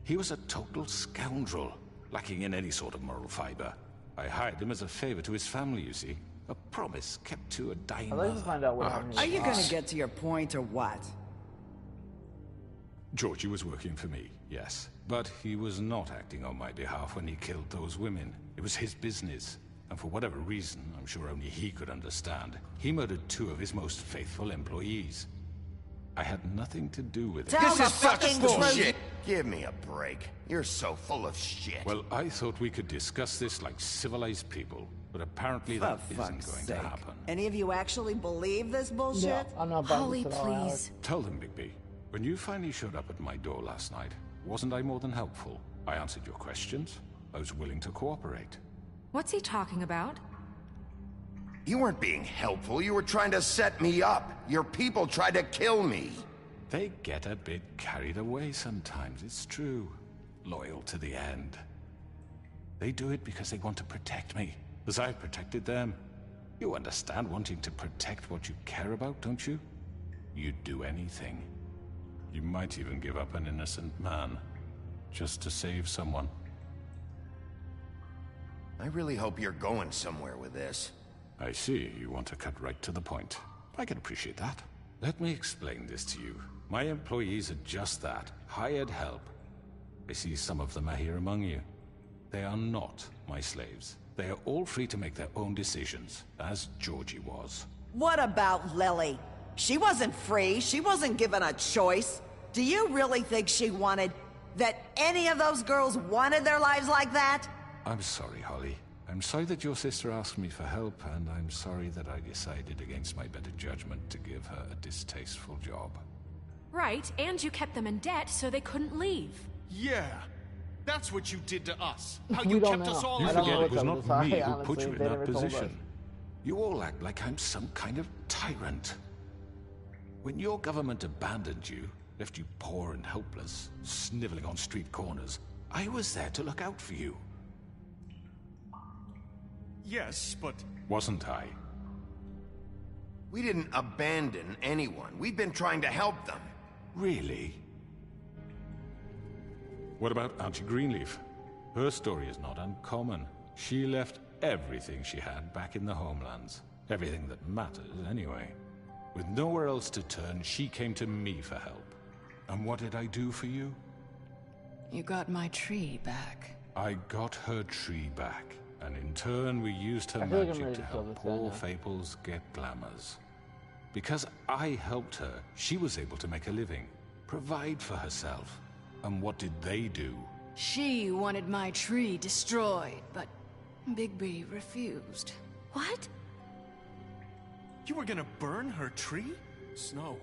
Speaker 8: He was a total scoundrel, lacking in any sort of moral fiber. I hired him as a favor to his family, you see. A promise kept to a dying
Speaker 1: I'd like to
Speaker 8: mother.
Speaker 1: find out what happened.
Speaker 5: Are you gonna get to your point or what?
Speaker 8: Georgie was working for me, yes. But he was not acting on my behalf when he killed those women. It was his business. And for whatever reason, I'm sure only he could understand, he murdered 2 of his most faithful employees. I had nothing to do with it.
Speaker 5: Tell
Speaker 12: This
Speaker 5: the
Speaker 12: is such
Speaker 5: fucking
Speaker 12: bullshit.
Speaker 3: Give me a break. You're so full of shit.
Speaker 8: Well, I thought we could discuss this like civilized people, but apparently that
Speaker 5: For
Speaker 8: isn't
Speaker 5: fuck's
Speaker 8: going
Speaker 5: sake.
Speaker 8: to happen.
Speaker 5: Any of you actually believe this bullshit?
Speaker 1: Yeah, I'm not buying
Speaker 4: Holly,
Speaker 1: this at all, Alex.
Speaker 4: please.
Speaker 8: Tell them, Bigby. When you finally showed up at my door last night, wasn't I more than helpful? I answered your questions. I was willing to cooperate.
Speaker 4: What's he talking about?
Speaker 3: You weren't being helpful. You were trying to set me up. Your people tried to kill me.
Speaker 8: They get a bit carried away sometimes, it's true. Loyal to the end. They do it because they want to protect me, as I've protected them. You understand wanting to protect what you care about, don't you? You'd do anything. You might even give up an innocent man, just to save someone.
Speaker 3: I really hope you're going somewhere with this.
Speaker 8: I see, you want to cut right to the point. I can appreciate that. Let me explain this to you. My employees are just that, hired help. I see some of them are here among you. They are not my slaves. They are all free to make their own decisions, as Georgie was.
Speaker 15: What about Lily? She wasn't free. She wasn't given a choice. Do you really think she wanted... that any of those girls wanted their lives like that?
Speaker 8: I'm sorry, Holly. I'm sorry that your sister asked me for help, and I'm sorry that I decided against my better judgment to give her a distasteful job.
Speaker 4: Right, and you kept them in debt so they couldn't leave.
Speaker 12: Yeah, that's what you did to us. How
Speaker 1: We
Speaker 12: you
Speaker 1: don't
Speaker 12: kept
Speaker 1: know.
Speaker 12: us all
Speaker 8: You
Speaker 1: I don't
Speaker 8: forget
Speaker 1: know
Speaker 8: it was
Speaker 1: what's
Speaker 8: not
Speaker 1: up
Speaker 8: me
Speaker 1: with this.
Speaker 8: who
Speaker 1: Honestly,
Speaker 8: put you in
Speaker 1: they
Speaker 8: that
Speaker 1: never told us.
Speaker 8: position. You all act like I'm some kind of tyrant. When your government abandoned you, left you poor and helpless, sniveling on street corners, I was there to look out for you.
Speaker 12: Yes, but...
Speaker 8: Wasn't I?
Speaker 3: We didn't abandon anyone. We've been trying to help them.
Speaker 8: Really? What about Auntie Greenleaf? Her story is not uncommon. She left everything she had back in the homelands. Everything that matters, anyway. With nowhere else to turn, she came to me for help. And what did I do for you?
Speaker 2: You got my tree back.
Speaker 8: I got her tree back. And in turn, we used her
Speaker 1: I feel like I'm
Speaker 8: magic
Speaker 1: ready
Speaker 8: to
Speaker 1: to kill
Speaker 8: help
Speaker 1: this guy
Speaker 8: poor
Speaker 1: now.
Speaker 8: Fables get glamours. Because I helped her, she was able to make a living, provide for herself. And what did they do?
Speaker 2: She wanted my tree destroyed, but Bigby refused.
Speaker 4: What?
Speaker 12: You were gonna burn her tree? Snow,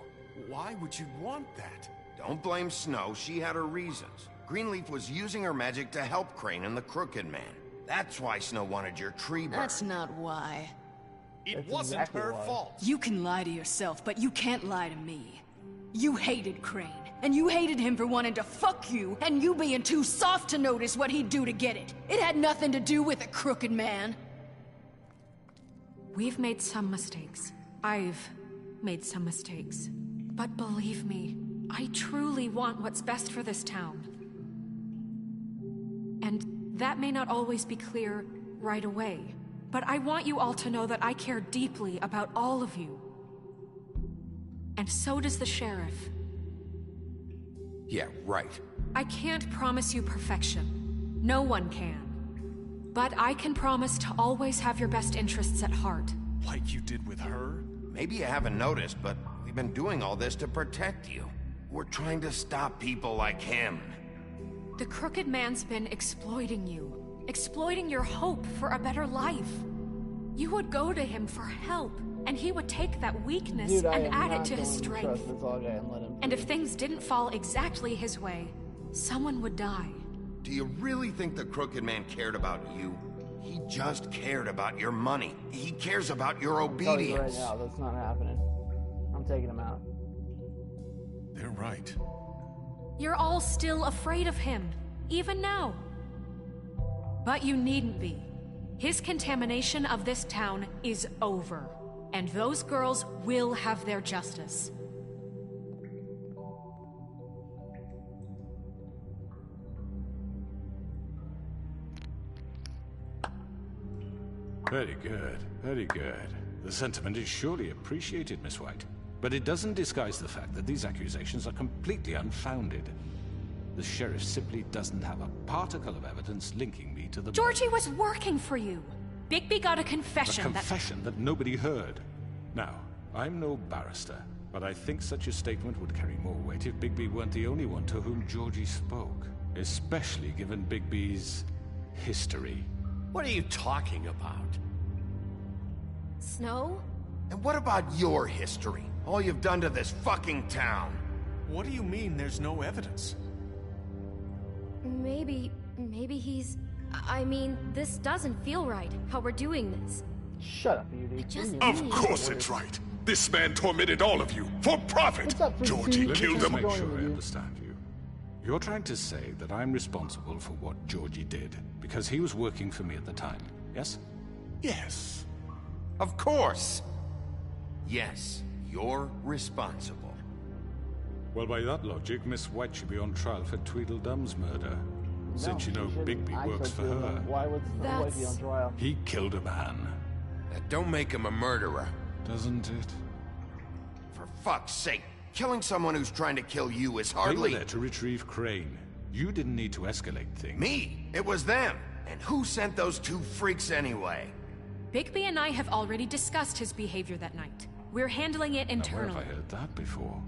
Speaker 12: why would you want that?
Speaker 3: Don't blame Snow. She had her reasons. Greenleaf was using her magic to help Crane and the Crooked Man. That's why Snow wanted your tree burned.
Speaker 2: That's not why.
Speaker 12: It
Speaker 1: That's
Speaker 12: wasn't
Speaker 1: exactly
Speaker 12: her
Speaker 1: why.
Speaker 12: fault.
Speaker 2: You can lie to yourself, but you can't lie to me. You hated Crane, and you hated him for wanting to fuck you, and you being too soft to notice what he'd do to get it. It had nothing to do with a crooked man.
Speaker 4: We've made some mistakes. I've made some mistakes. But believe me, I truly want what's best for this town. And that may not always be clear right away, but I want you all to know that I care deeply about all of you. And so does the sheriff.
Speaker 3: Yeah, right.
Speaker 4: I can't promise you perfection. No one can. But I can promise to always have your best interests at heart.
Speaker 12: Like you did with her?
Speaker 3: Maybe you haven't noticed, but we've been doing all this to protect you. We're trying to stop people like him.
Speaker 4: The Crooked Man's been exploiting you. Exploiting your hope for a better life. You would go to him for help, and he would take that weakness
Speaker 1: Dude, I
Speaker 4: and
Speaker 1: am
Speaker 4: add it
Speaker 1: not
Speaker 4: to his
Speaker 1: going to
Speaker 4: strength.
Speaker 1: trust this all guy and let him
Speaker 4: And if
Speaker 1: do it.
Speaker 4: things didn't fall exactly his way, someone would die.
Speaker 3: Do you really think the Crooked Man cared about you? He just cared about your money. He cares about your
Speaker 1: I'm telling you right
Speaker 3: obedience.
Speaker 1: now, that's not happening. I'm taking him out.
Speaker 12: They're right.
Speaker 4: You're all still afraid of him, even now. But you needn't be. His contamination of this town is over, and those girls will have their justice.
Speaker 8: Very good, very good. The sentiment is surely appreciated, Miss White. But it doesn't disguise the fact that these accusations are completely unfounded. The sheriff simply doesn't have a particle of evidence linking me to the...
Speaker 4: Georgie was working for you. Bigby got a confession
Speaker 8: A confession that nobody heard. Now, I'm no barrister, but I think such a statement would carry more weight if Bigby weren't the only one to whom Georgie spoke. Especially given Bigby's history.
Speaker 12: What are you talking about?
Speaker 4: Snow?
Speaker 3: And what about your history? All you've done to this fucking town?
Speaker 12: What do you mean there's no evidence?
Speaker 14: Maybe he's... I mean, this doesn't feel right, how we're doing this.
Speaker 1: Shut up, Beauty.
Speaker 16: Of course it's right. This man tormented all of you for profit. Georgie killed him.
Speaker 8: Make sure I understand you. You're trying to say that I'm responsible for what Georgie did because he was working for me at the time, yes?
Speaker 16: Yes.
Speaker 3: Of course. Yes, you're responsible.
Speaker 8: Well, by that logic, Miss White should be on trial for Tweedledum's murder. Since you know Bigby works for her.
Speaker 1: Why would White be on trial?
Speaker 8: He killed a man.
Speaker 3: That don't make him a murderer.
Speaker 8: Doesn't it?
Speaker 3: For fuck's sake, killing someone who's trying to kill you is
Speaker 8: They
Speaker 3: hardly...
Speaker 8: were there to retrieve Crane. You didn't need to escalate things.
Speaker 3: Me? It was them. And who sent those two freaks anyway?
Speaker 4: Bigby and I have already discussed his behavior that night. We're handling it internally.
Speaker 8: Where have I heard that before?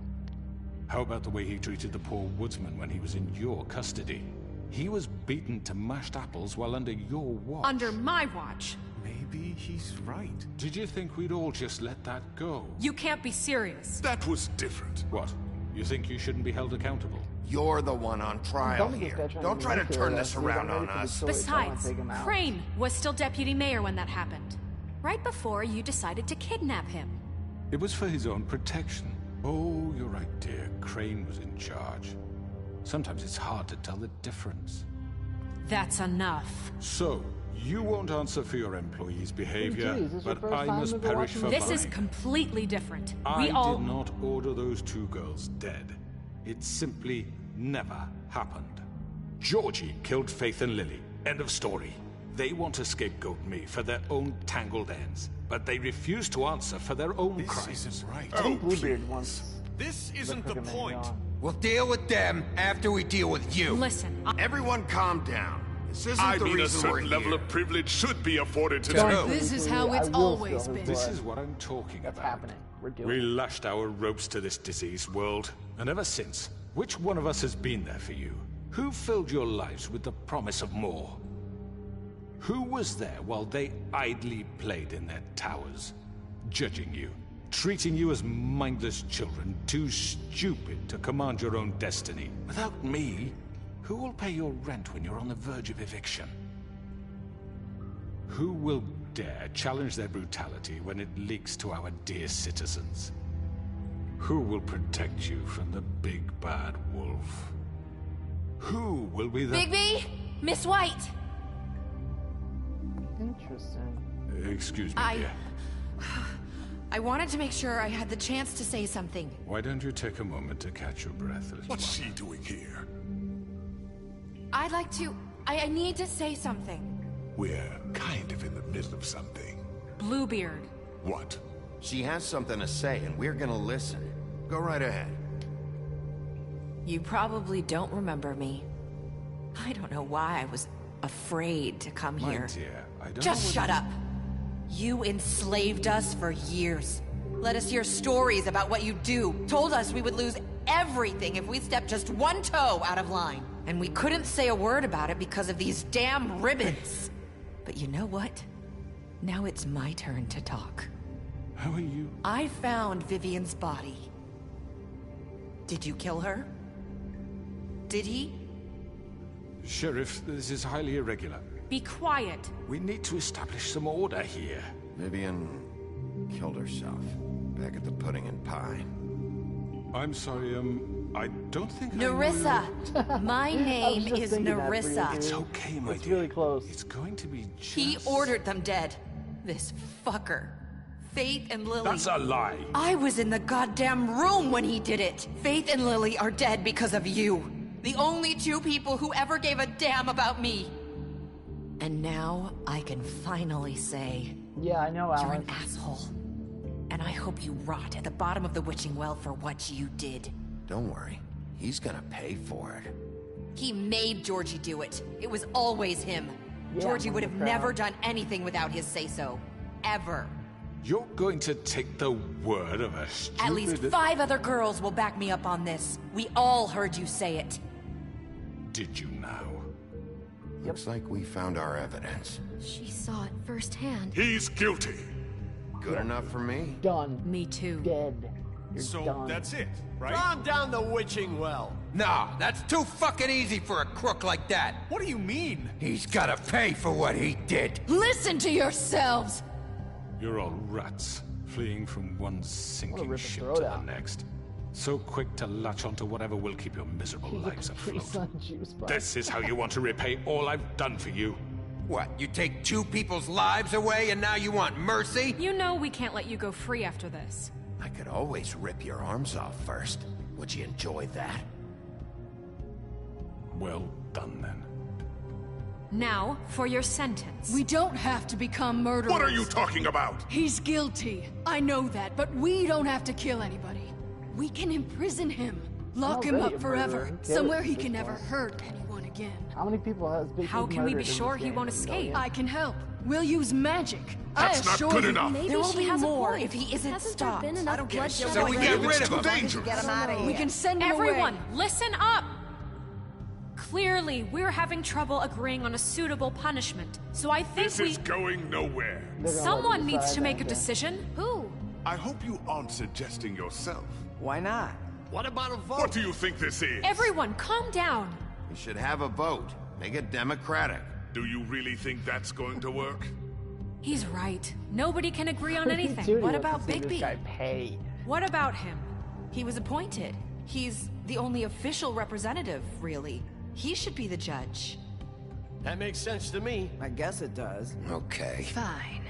Speaker 8: How about the way he treated the poor woodsman when he was in your custody? He was beaten to mashed apples while under your watch.
Speaker 4: Under my watch.
Speaker 12: Maybe he's right.
Speaker 8: Did you think we'd all just let that go?
Speaker 4: You can't be serious.
Speaker 16: That was different.
Speaker 8: What? You think you shouldn't be held accountable?
Speaker 3: You're the one on trial here. Don't try to turn this around on us.
Speaker 4: Besides, Crane was still deputy mayor when that happened. Right before you decided to kidnap him.
Speaker 8: It was for his own protection. Oh, you're right, dear. Crane was in charge. Sometimes it's hard to tell the difference.
Speaker 4: That's enough.
Speaker 8: So, you won't answer for your employees' behavior, but I must perish for
Speaker 4: This
Speaker 8: mine.
Speaker 4: is completely different.
Speaker 8: I
Speaker 4: We all...
Speaker 8: did not order those two girls dead. It simply never happened. Georgie killed Faith and Lily. End of story. They want to scapegoat me for their own tangled ends, but they refuse to answer for their own crimes.
Speaker 12: This isn't right.
Speaker 1: I think Bluebeard wants...
Speaker 12: This isn't the point.
Speaker 3: We'll deal with them after we deal with you.
Speaker 4: Listen,
Speaker 3: Everyone calm down. This isn't
Speaker 16: I
Speaker 3: the
Speaker 16: mean, a
Speaker 3: reason we're
Speaker 16: certain level
Speaker 3: here.
Speaker 16: of privilege should be afforded to
Speaker 1: Don't
Speaker 16: them.
Speaker 2: This is how it's always been.
Speaker 8: This is what I'm talking
Speaker 1: That's
Speaker 8: about.
Speaker 1: happening. We're doing
Speaker 8: We
Speaker 1: it.
Speaker 8: lashed our ropes to this diseased world, and ever since, which one of us has been there for you? Who filled your lives with the promise of more? Who was there while they idly played in their towers, judging you, treating you as mindless children, too stupid to command your own destiny? Without me, who will pay your rent when you're on the verge of eviction? Who will dare challenge their brutality when it leaks to our dear citizens? Who will protect you from the big bad wolf? Who will be the...
Speaker 14: Bigby! Miss White!
Speaker 1: Interesting.
Speaker 8: Excuse me, dear.
Speaker 2: I wanted to make sure I had the chance to say something.
Speaker 8: Why don't you take a moment to catch your breath, little
Speaker 16: What's
Speaker 8: one?
Speaker 16: she doing here?
Speaker 2: I'd like to... I need to say something.
Speaker 16: We're kind of in the middle of something.
Speaker 4: Bluebeard.
Speaker 16: What?
Speaker 3: She has something to say, and we're gonna listen. Go right ahead.
Speaker 11: You probably don't remember me. I don't know why I was afraid to come
Speaker 8: My
Speaker 11: here.
Speaker 8: dear, I don't
Speaker 11: Just
Speaker 8: know
Speaker 11: shut up. You enslaved us for years. Let us hear stories about what you do. Told us we would lose everything if we stepped just one toe out of line. And we couldn't say a word about it because of these damn ribbons. But you know what? Now it's my turn to talk.
Speaker 8: How are you?
Speaker 11: I found Vivian's body. Did you kill her? Did he?
Speaker 8: Sheriff, this is highly irregular.
Speaker 4: Be quiet.
Speaker 8: We need to establish some order here.
Speaker 3: Vivian killed herself back at the Pudding and Pie.
Speaker 8: I'm sorry, I don't think
Speaker 11: Narissa! My name is Narissa.
Speaker 8: It's okay, my
Speaker 1: It's
Speaker 8: dear.
Speaker 1: really close.
Speaker 8: It's going to be just...
Speaker 11: He ordered them dead. This fucker. Faith and Lily.
Speaker 8: That's a lie.
Speaker 11: I was in the goddamn room when he did it. Faith and Lily are dead because of you. The only two people who ever gave a damn about me. And now I can finally say...
Speaker 1: Yeah, I know, Alex.
Speaker 11: You're an asshole. And I hope you rot at the bottom of the witching well for what you did.
Speaker 3: Don't worry. He's gonna pay for it.
Speaker 11: He made Georgie do it. It was always him.
Speaker 1: Yeah,
Speaker 11: Georgie would have
Speaker 1: Mother
Speaker 11: never
Speaker 1: Crown.
Speaker 11: done anything without his say-so. Ever.
Speaker 8: You're going to take the word of a stupid...
Speaker 11: At least 5 other girls will back me up on this. We all heard you say it.
Speaker 8: Did you now?
Speaker 3: Looks like we found our evidence.
Speaker 14: She saw it firsthand.
Speaker 16: He's guilty.
Speaker 3: Good enough for me.
Speaker 1: Done.
Speaker 4: Me too.
Speaker 1: Dead.
Speaker 12: So
Speaker 1: done.
Speaker 12: that's it, right?
Speaker 17: Calm down the witching well.
Speaker 9: Nah, that's too fucking easy for a crook like that.
Speaker 12: What do you mean?
Speaker 9: He's gotta pay for what he did.
Speaker 2: Listen to yourselves!
Speaker 8: You're all rats, fleeing from one sinking
Speaker 1: rip a
Speaker 8: ship
Speaker 1: throat
Speaker 8: to the
Speaker 1: out.
Speaker 8: next. So quick to latch onto whatever will keep your miserable lives afloat. This is how you want to repay all I've done for you?
Speaker 9: What, you take two people's lives away and now you want mercy?
Speaker 4: You know we can't let you go free after this.
Speaker 3: I could always rip your arms off first. Would you enjoy that?
Speaker 8: Well done, then.
Speaker 4: Now, for your sentence.
Speaker 2: We don't have to become murderers.
Speaker 16: What are you talking about?
Speaker 2: He's guilty. I know that, but we don't have to kill anybody. We can imprison him. Lock him
Speaker 1: already
Speaker 2: up
Speaker 1: a murderer.
Speaker 2: forever.
Speaker 1: Who cares
Speaker 2: Somewhere he
Speaker 1: at
Speaker 2: can
Speaker 1: this
Speaker 2: never
Speaker 1: point?
Speaker 2: hurt anyone again.
Speaker 1: How many people has Big
Speaker 4: How
Speaker 1: Big
Speaker 4: can we be
Speaker 1: murdered in
Speaker 4: sure
Speaker 1: this
Speaker 4: he
Speaker 1: game?
Speaker 4: won't
Speaker 1: A
Speaker 4: escape?
Speaker 1: million.
Speaker 2: I can help. We'll use magic.
Speaker 16: That's
Speaker 2: I
Speaker 16: not
Speaker 2: assure
Speaker 16: good
Speaker 2: you.
Speaker 16: enough.
Speaker 14: Maybe
Speaker 11: There will
Speaker 14: she
Speaker 11: be
Speaker 14: has a
Speaker 11: more
Speaker 14: point.
Speaker 11: if he isn't
Speaker 14: Hasn't
Speaker 11: stopped.
Speaker 14: there been
Speaker 11: I
Speaker 14: enough
Speaker 11: don't give a
Speaker 14: bloodshed
Speaker 11: shit.
Speaker 9: So we get rid of
Speaker 16: too
Speaker 9: him.
Speaker 16: dangerous.
Speaker 11: Get him out of here.
Speaker 2: We can send him
Speaker 4: Everyone,
Speaker 2: away.
Speaker 4: listen up! Clearly, we're having trouble agreeing on a suitable punishment. So I think
Speaker 16: This is going nowhere.
Speaker 4: someone needs to make a decision.
Speaker 14: Who?
Speaker 16: I hope you aren't suggesting yourself.
Speaker 15: Why not?
Speaker 17: What about a vote?
Speaker 16: What do you think this is?
Speaker 4: Everyone, calm down.
Speaker 3: We should have a vote. Make it democratic.
Speaker 16: Do you really think that's going to work?
Speaker 4: He's right. Nobody can agree on anything.
Speaker 1: Dude,
Speaker 11: What
Speaker 1: wants to
Speaker 11: about
Speaker 1: see this
Speaker 11: Bigby?
Speaker 1: guy pay.
Speaker 4: What about him?
Speaker 18: He was appointed. He's the only official representative, really. He should be the judge.
Speaker 17: That makes sense to me.
Speaker 15: I guess it does.
Speaker 3: Okay.
Speaker 2: Fine.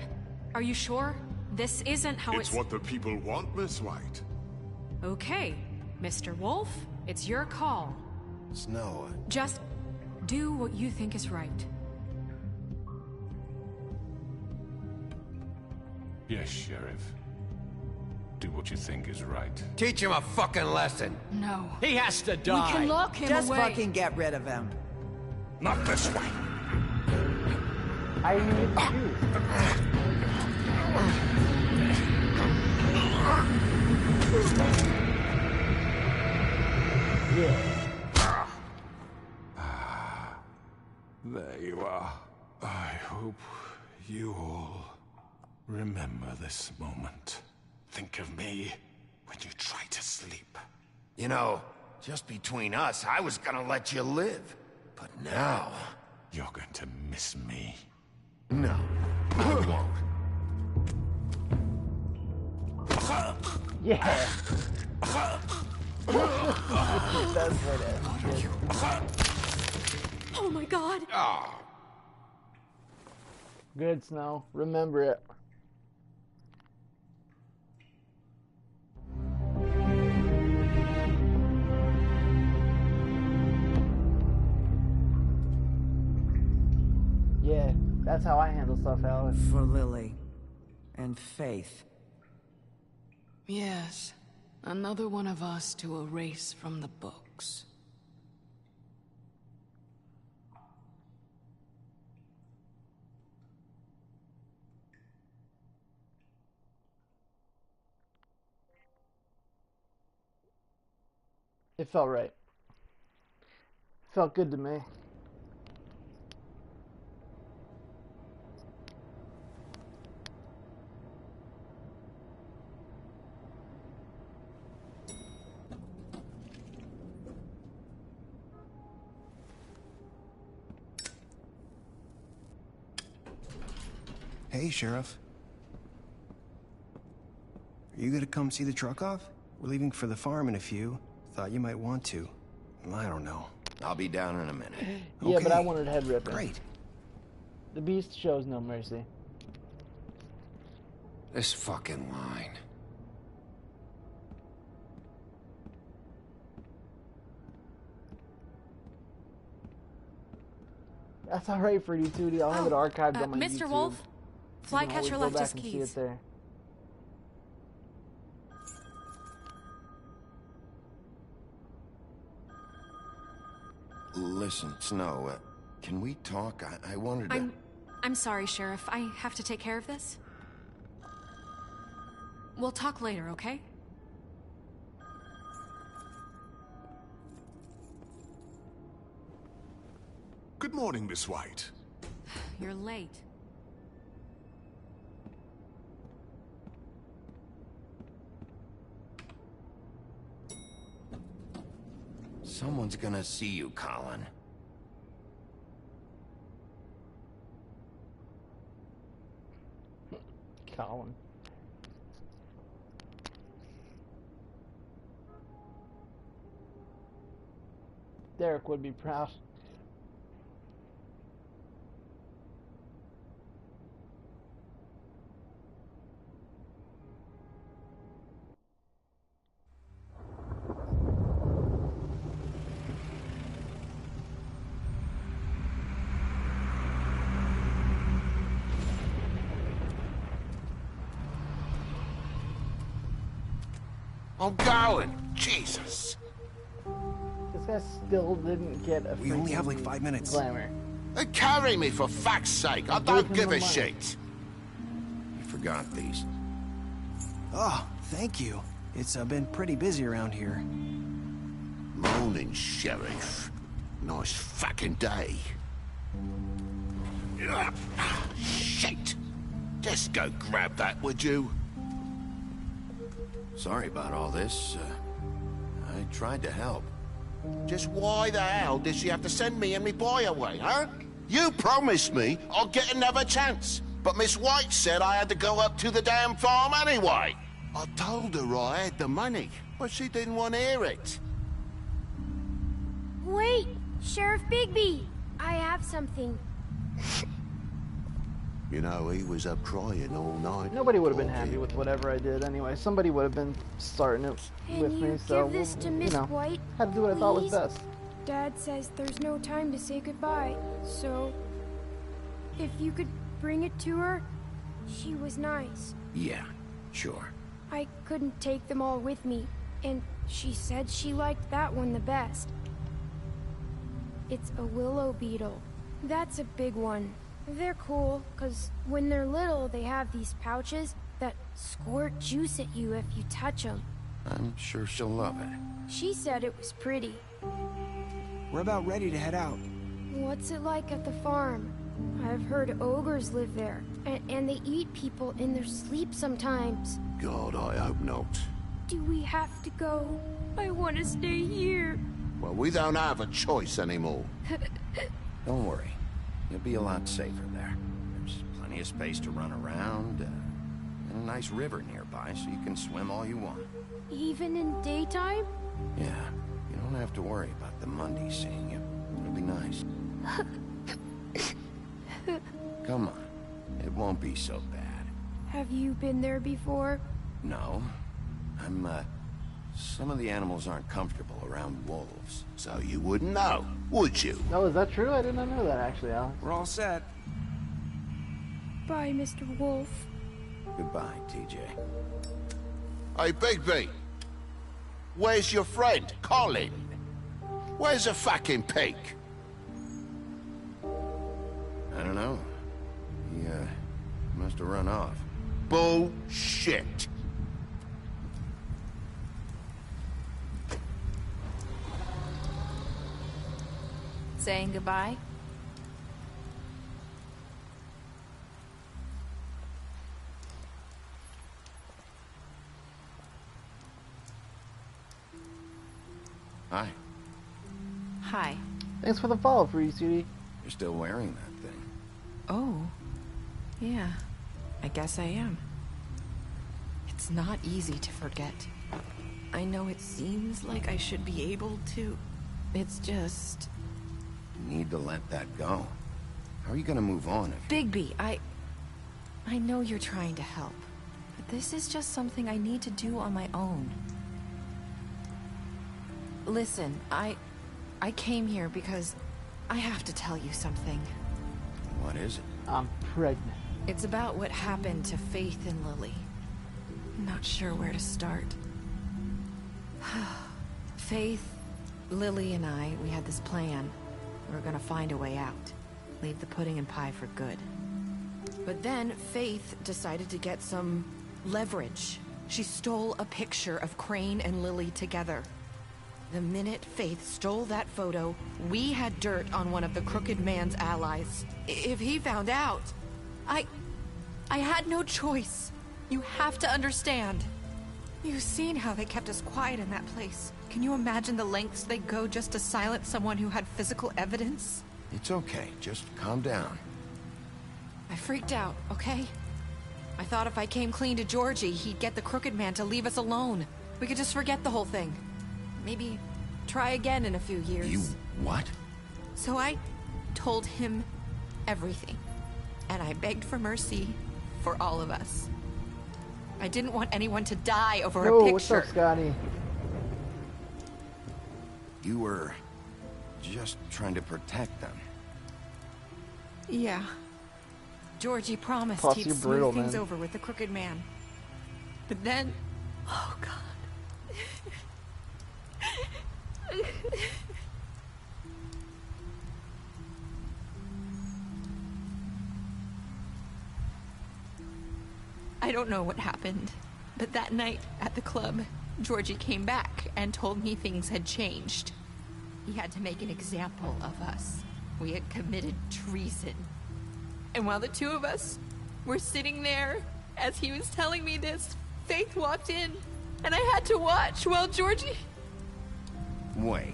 Speaker 4: Are you sure? This isn't how
Speaker 16: It's what the people want, Miss White.
Speaker 4: Okay, Mr. Wolf, it's your call.
Speaker 3: Snow.
Speaker 4: Just do what you think is right.
Speaker 8: Yes, Sheriff. Do what you think is right.
Speaker 9: Teach him a fucking lesson.
Speaker 2: No.
Speaker 17: He has to
Speaker 2: We
Speaker 17: die.
Speaker 2: can lock him
Speaker 15: Just
Speaker 2: away.
Speaker 15: fucking get rid of him.
Speaker 16: Not this way.
Speaker 1: I didn't even get to choose. Yeah.
Speaker 8: There you are. I hope you all remember this moment. Think of me when you try to sleep.
Speaker 3: You know, just between us, I was gonna let you live. But now...
Speaker 8: You're going to miss me.
Speaker 3: No, I won't.
Speaker 1: Yeah. That's what it is.
Speaker 4: Oh my god!
Speaker 1: Good, Snow. Remember it. Yeah, that's how I handle stuff, Alex.
Speaker 15: For Lily. And Faith.
Speaker 2: Yes. Another one of us to erase from the books.
Speaker 1: It felt right. Felt good to me.
Speaker 19: Hey, Sheriff. Are you gonna come see the truck off? We're leaving for the farm in a few. Thought you might want to. I don't know.
Speaker 3: I'll be down in a minute.
Speaker 1: Yeah, but I
Speaker 19: Okay.
Speaker 1: wanted head ripping.
Speaker 19: Great.
Speaker 1: The beast shows no mercy.
Speaker 3: This fucking line.
Speaker 1: That's alright for you, Tootie. I'll have it archived on my
Speaker 4: Mr.
Speaker 1: YouTube.
Speaker 4: Wolf,
Speaker 1: You can
Speaker 4: Flycatcher
Speaker 1: always
Speaker 4: left
Speaker 1: go back
Speaker 4: his
Speaker 1: and see
Speaker 4: keys.
Speaker 1: it there.
Speaker 3: Listen, Snow, can we talk? I wanted to...
Speaker 4: I'm sorry, Sheriff. I have to take care of this. We'll talk later, okay?
Speaker 16: Good morning, Miss White.
Speaker 4: You're late.
Speaker 3: Someone's gonna see you, Colin.
Speaker 1: Colin. Derek would be proud.
Speaker 3: I'm going. Jesus.
Speaker 1: This guy still didn't get a
Speaker 19: We only have like 5 minutes.
Speaker 1: Glamour.
Speaker 3: Carry me, for fuck's sake. I don't give a shit. You forgot these.
Speaker 19: Oh, thank you. It's been pretty busy around here.
Speaker 3: Morning, Sheriff. Nice fucking day. Shit. Just go grab that, would you? Sorry about all this. I tried to help. Just why the hell did she have to send me and me boy away, huh? You promised me I'll get another chance, but Miss White said I had to go up to the damn farm anyway. I told her I had the money, but she didn't want to hear it.
Speaker 14: Wait, Sheriff Bigby, I have something.
Speaker 3: You know, he was up crying all night.
Speaker 1: Nobody would have been happy with whatever I did anyway. Somebody would have been starting it with me, so
Speaker 14: Give this to Miss White,
Speaker 1: had to do what I thought was
Speaker 14: please?
Speaker 1: best.
Speaker 14: Dad says there's no time to say goodbye, so if you could bring it to her, she was nice.
Speaker 3: Yeah, sure.
Speaker 14: I couldn't take them all with me, and she said she liked that one the best. It's a willow beetle. That's a big one. They're cool, because when they're little, they have these pouches that squirt juice at you if you touch them.
Speaker 3: I'm sure she'll love it.
Speaker 14: She said it was pretty.
Speaker 19: We're about ready to head out.
Speaker 14: What's it like at the farm? I've heard ogres live there, and they eat people in their sleep sometimes.
Speaker 3: God, I hope not.
Speaker 14: Do we have to go? I want to stay here.
Speaker 3: Well, we don't have a choice anymore. Don't worry. You'll be a lot safer there. There's plenty of space to run around, and a nice river nearby, so you can swim all you want.
Speaker 14: Even in daytime?
Speaker 3: Yeah, you don't have to worry about the Monday seeing you. It'll be nice. Come on. It won't be so bad.
Speaker 14: Have you been there before?
Speaker 3: No. Some of the animals aren't comfortable around wolves, so you wouldn't know, would you?
Speaker 1: Oh, is that true? I did not know that, actually, Alex.
Speaker 19: We're all set.
Speaker 14: Bye, Mr. Wolf.
Speaker 3: Goodbye, TJ. Hey, Bigby. Where's your friend, Colin? Where's the fucking pig? I don't know. He, must have run off. Bullshit.
Speaker 18: Saying goodbye?
Speaker 3: Hi.
Speaker 18: Hi.
Speaker 1: Thanks for the follow, Free Cutie.
Speaker 3: You're still wearing that thing.
Speaker 18: Oh. Yeah. I guess I am. It's not easy to forget. I know it seems like I should be able to. It's just...
Speaker 3: You need to let that go. How are you gonna move on if...
Speaker 18: Bigby, I know you're trying to help. But this is just something I need to do on my own. Listen, I came here because I have to tell you something.
Speaker 3: What is it?
Speaker 1: I'm pregnant.
Speaker 18: It's about what happened to Faith and Lily. I'm not sure where to start. Faith, Lily, and we had this plan. We were gonna find a way out. Leave the pudding and pie for good. But then Faith decided to get some leverage. She stole a picture of Crane and Lily together. The minute Faith stole that photo, we had dirt on one of the Crooked Man's allies. If he found out, I had no choice. You have to understand. You've seen how they kept us quiet in that place. Can you imagine the lengths they go just to silence someone who had physical evidence?
Speaker 3: It's okay. Just calm down.
Speaker 18: I freaked out, okay? I thought if I came clean to Georgie, he'd get the Crooked Man to leave us alone. We could just forget the whole thing. Maybe try again in a few years.
Speaker 3: You what?
Speaker 18: So I told him everything. And I begged for mercy for all of us. I didn't want anyone to die over a picture.
Speaker 1: What's up, Scotty?
Speaker 3: You were just trying to protect them.
Speaker 18: Yeah. Georgie promised
Speaker 1: Plus,
Speaker 18: he'd
Speaker 1: you're
Speaker 18: smooth
Speaker 1: brutal,
Speaker 18: things
Speaker 1: man.
Speaker 18: over with the Crooked Man. But then... Oh, God. I don't know what happened, but that night at the club, Georgie came back and told me things had changed. He had to make an example of us. We had committed treason. And while the two of us were sitting there, as he was telling me this, Faith walked in, and I had to watch while Georgie...
Speaker 3: Wait,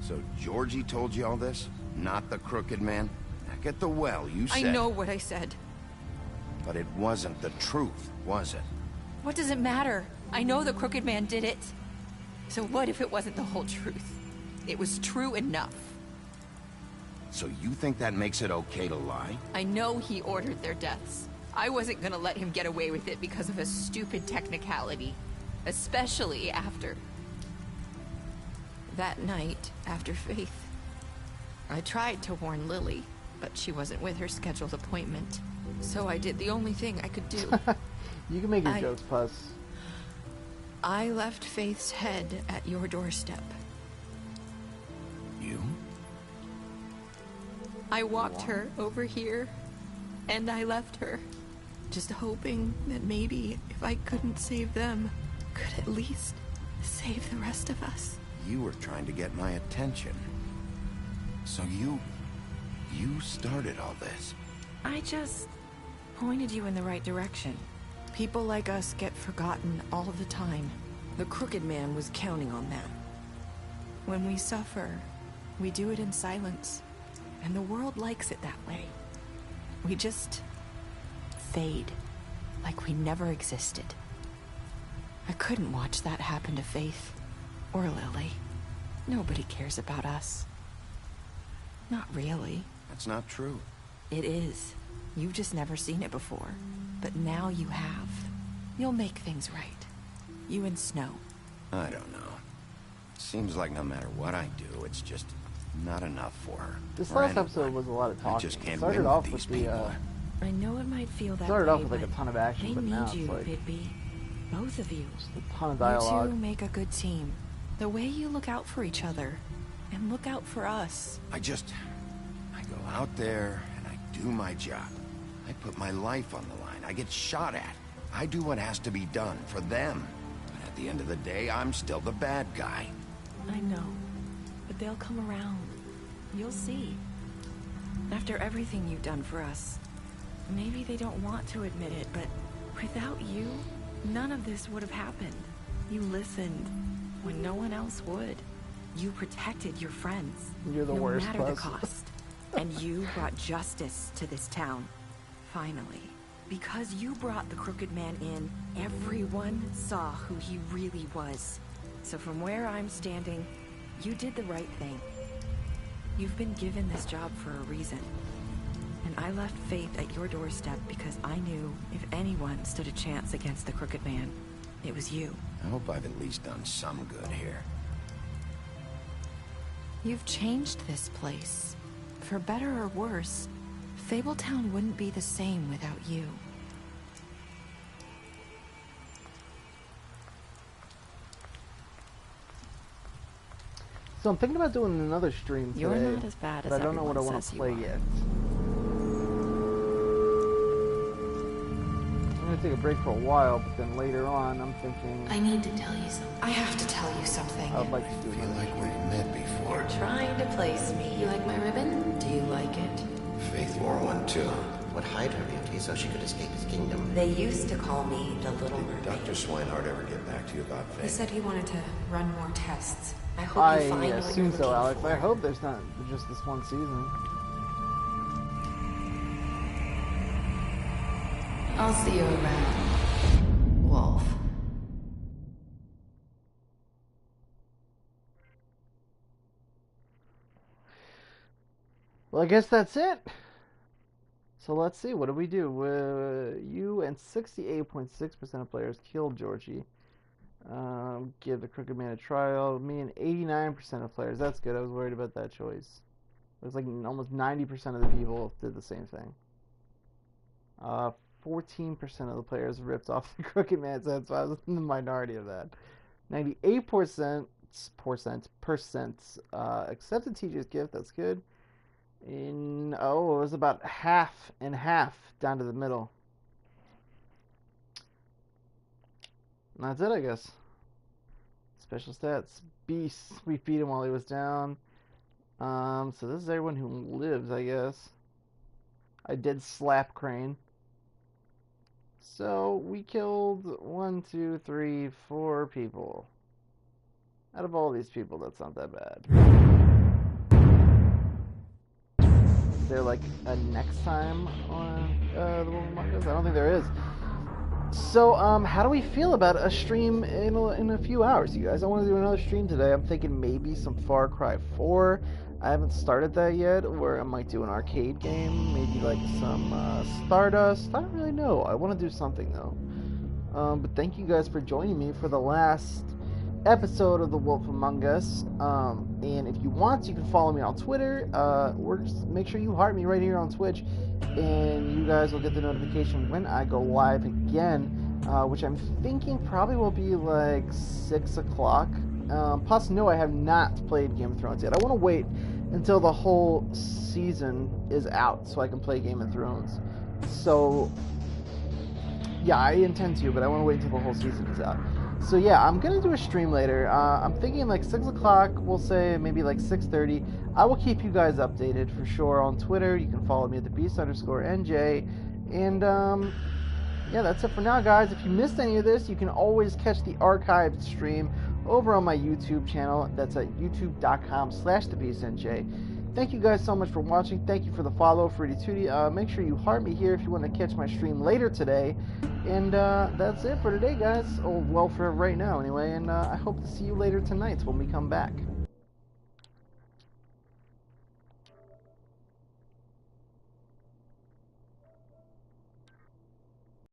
Speaker 3: so Georgie told you all this? Not the Crooked Man? Back at the well, you said...
Speaker 18: I know what I said.
Speaker 3: But it wasn't the truth, was it?
Speaker 18: What does it matter? I know the Crooked Man did it. So what if it wasn't the whole truth? It was true enough.
Speaker 3: So you think that makes it okay to lie?
Speaker 18: I know he ordered their deaths. I wasn't gonna let him get away with it because of a stupid technicality. Especially after... that night, after Faith. I tried to warn Lily, but she wasn't with her scheduled appointment. So I did the only thing I could do.
Speaker 1: You can make your jokes, Puss.
Speaker 18: I left Faith's head at your doorstep.
Speaker 3: You?
Speaker 18: I walked her over here, and I left her. Just hoping that maybe if I couldn't save them, could at least save the rest of us.
Speaker 3: You were trying to get my attention. So you started all this.
Speaker 18: I just pointed you in the right direction. People like us get forgotten all the time. The Crooked Man was counting on that. When we suffer, we do it in silence. And the world likes it that way. We just fade, like we never existed. I couldn't watch that happen to Faith, or Lily. Nobody cares about us. Not really.
Speaker 3: That's not true.
Speaker 18: It is. You've just never seen it before. But now you have. You'll make things right. You and Snow.
Speaker 3: I don't know. Seems like no matter what I do, it's just not enough for her.
Speaker 1: This
Speaker 3: or
Speaker 1: last
Speaker 3: anyone.
Speaker 1: episode was a lot of talking.
Speaker 3: I just can't
Speaker 1: Started
Speaker 3: win
Speaker 1: off
Speaker 3: with
Speaker 1: with
Speaker 3: these people.
Speaker 18: I know it might feel that
Speaker 1: Started
Speaker 18: way,
Speaker 1: off with like a
Speaker 18: but
Speaker 1: ton of action,
Speaker 18: they
Speaker 1: but now
Speaker 18: need
Speaker 1: it's
Speaker 18: you,
Speaker 1: like
Speaker 18: Bigby. Both of you.
Speaker 1: just a ton of dialogue.
Speaker 18: You two make a good team. The way you look out for each other, and look out for us.
Speaker 3: I go out there and I do my job. I put my life on the line. I get shot at. I do what has to be done for them. But at the end of the day, I'm still the bad guy.
Speaker 18: I know, but they'll come around. You'll see. After everything you've done for us, maybe they don't want to admit it, but without you, none of this would have happened. You listened when no one else would. You protected your friends.
Speaker 1: You're the worst,
Speaker 18: no matter the
Speaker 1: Puss.
Speaker 18: cost. And you brought justice to this town. Finally. Because you brought the Crooked Man in, everyone saw who he really was. So from where I'm standing, you did the right thing. You've been given this job for a reason. And I left Faith at your doorstep because I knew if anyone stood a chance against the Crooked Man, it was you.
Speaker 3: I hope I've at least done some good here.
Speaker 18: You've changed this place. For better or worse, Fabletown wouldn't be the same without you.
Speaker 1: So I'm thinking about doing another stream today.
Speaker 18: You're not as bad as
Speaker 1: but I don't know what I
Speaker 18: everyone
Speaker 1: want
Speaker 18: says
Speaker 1: to
Speaker 18: you
Speaker 1: play
Speaker 18: are.
Speaker 1: yet. I'm gonna take a break for a while, but then later on, I'm thinking
Speaker 2: I need to tell you something. I have to tell you something.
Speaker 1: I'd like to do
Speaker 3: I feel like we've met before.
Speaker 2: You're trying to place me. You like my ribbon? Do you like it?
Speaker 3: Faith wore one too.
Speaker 20: would hide her beauty so she could escape his kingdom.
Speaker 11: They used to call me the Little Mermaid.
Speaker 7: Did Dr. Swinehart ever get back to you about Faith?
Speaker 4: He said he wanted to run more tests. I hope you find what you're
Speaker 1: assume so,
Speaker 4: looking
Speaker 1: Alex.
Speaker 4: for.
Speaker 1: I hope there's not just this one season.
Speaker 11: I'll see you around, Wolf.
Speaker 1: Well, I guess that's it. So let's see. What do we do? You and 68.6% of players killed Georgie. Give the Crooked Man a trial. Me and 89% of players. That's good. I was worried about that choice. It was like almost 90% of the people did the same thing. 14% of the players ripped off the Crooked Man's head, so I was in the minority of that. 98% accepted TJ's gift. That's good. It was about half and half down to the middle. And that's it, I guess. Special stats. Beast. We beat him while he was down. So this is everyone who lives, I guess. I did slap Crane. So we killed 1, 2, 3, 4 people. Out of all these people, that's not that bad. Is there like a next time on The Wolf Among Us? I don't think there is. So, how do we feel about a stream in a few hours, you guys? I want to do another stream today. I'm thinking maybe some Far Cry 4. I haven't started that yet, or I might do an arcade game, maybe like some Stardust. I don't really know. I want to do something though. But thank you guys for joining me for the last episode of The Wolf Among Us. And if you want, you can follow me on Twitter, or just make sure you heart me right here on Twitch, and you guys will get the notification when I go live again, which I'm thinking probably will be like 6 o'clock. Plus, no, I have not played Game of Thrones yet. I want to wait until the whole season is out so I can play Game of Thrones. So, yeah, I intend to, but I want to wait until the whole season is out. So yeah, I'm going to do a stream later. I'm thinking like 6 o'clock, we'll say maybe like 6:30. I will keep you guys updated for sure on Twitter. You can follow me at @thebeast_NJ. And yeah, that's it for now, guys. If you missed any of this, you can always catch the archived stream over on my YouTube channel. That's at youtube.com/thebeastnj. Thank you guys so much for watching. Thank you for the follow, Fruity Tooty. Make sure you heart me here if you want to catch my stream later today. And that's it for today, guys. Oh, well, for right now, anyway. And I hope to see you later tonight when we come back.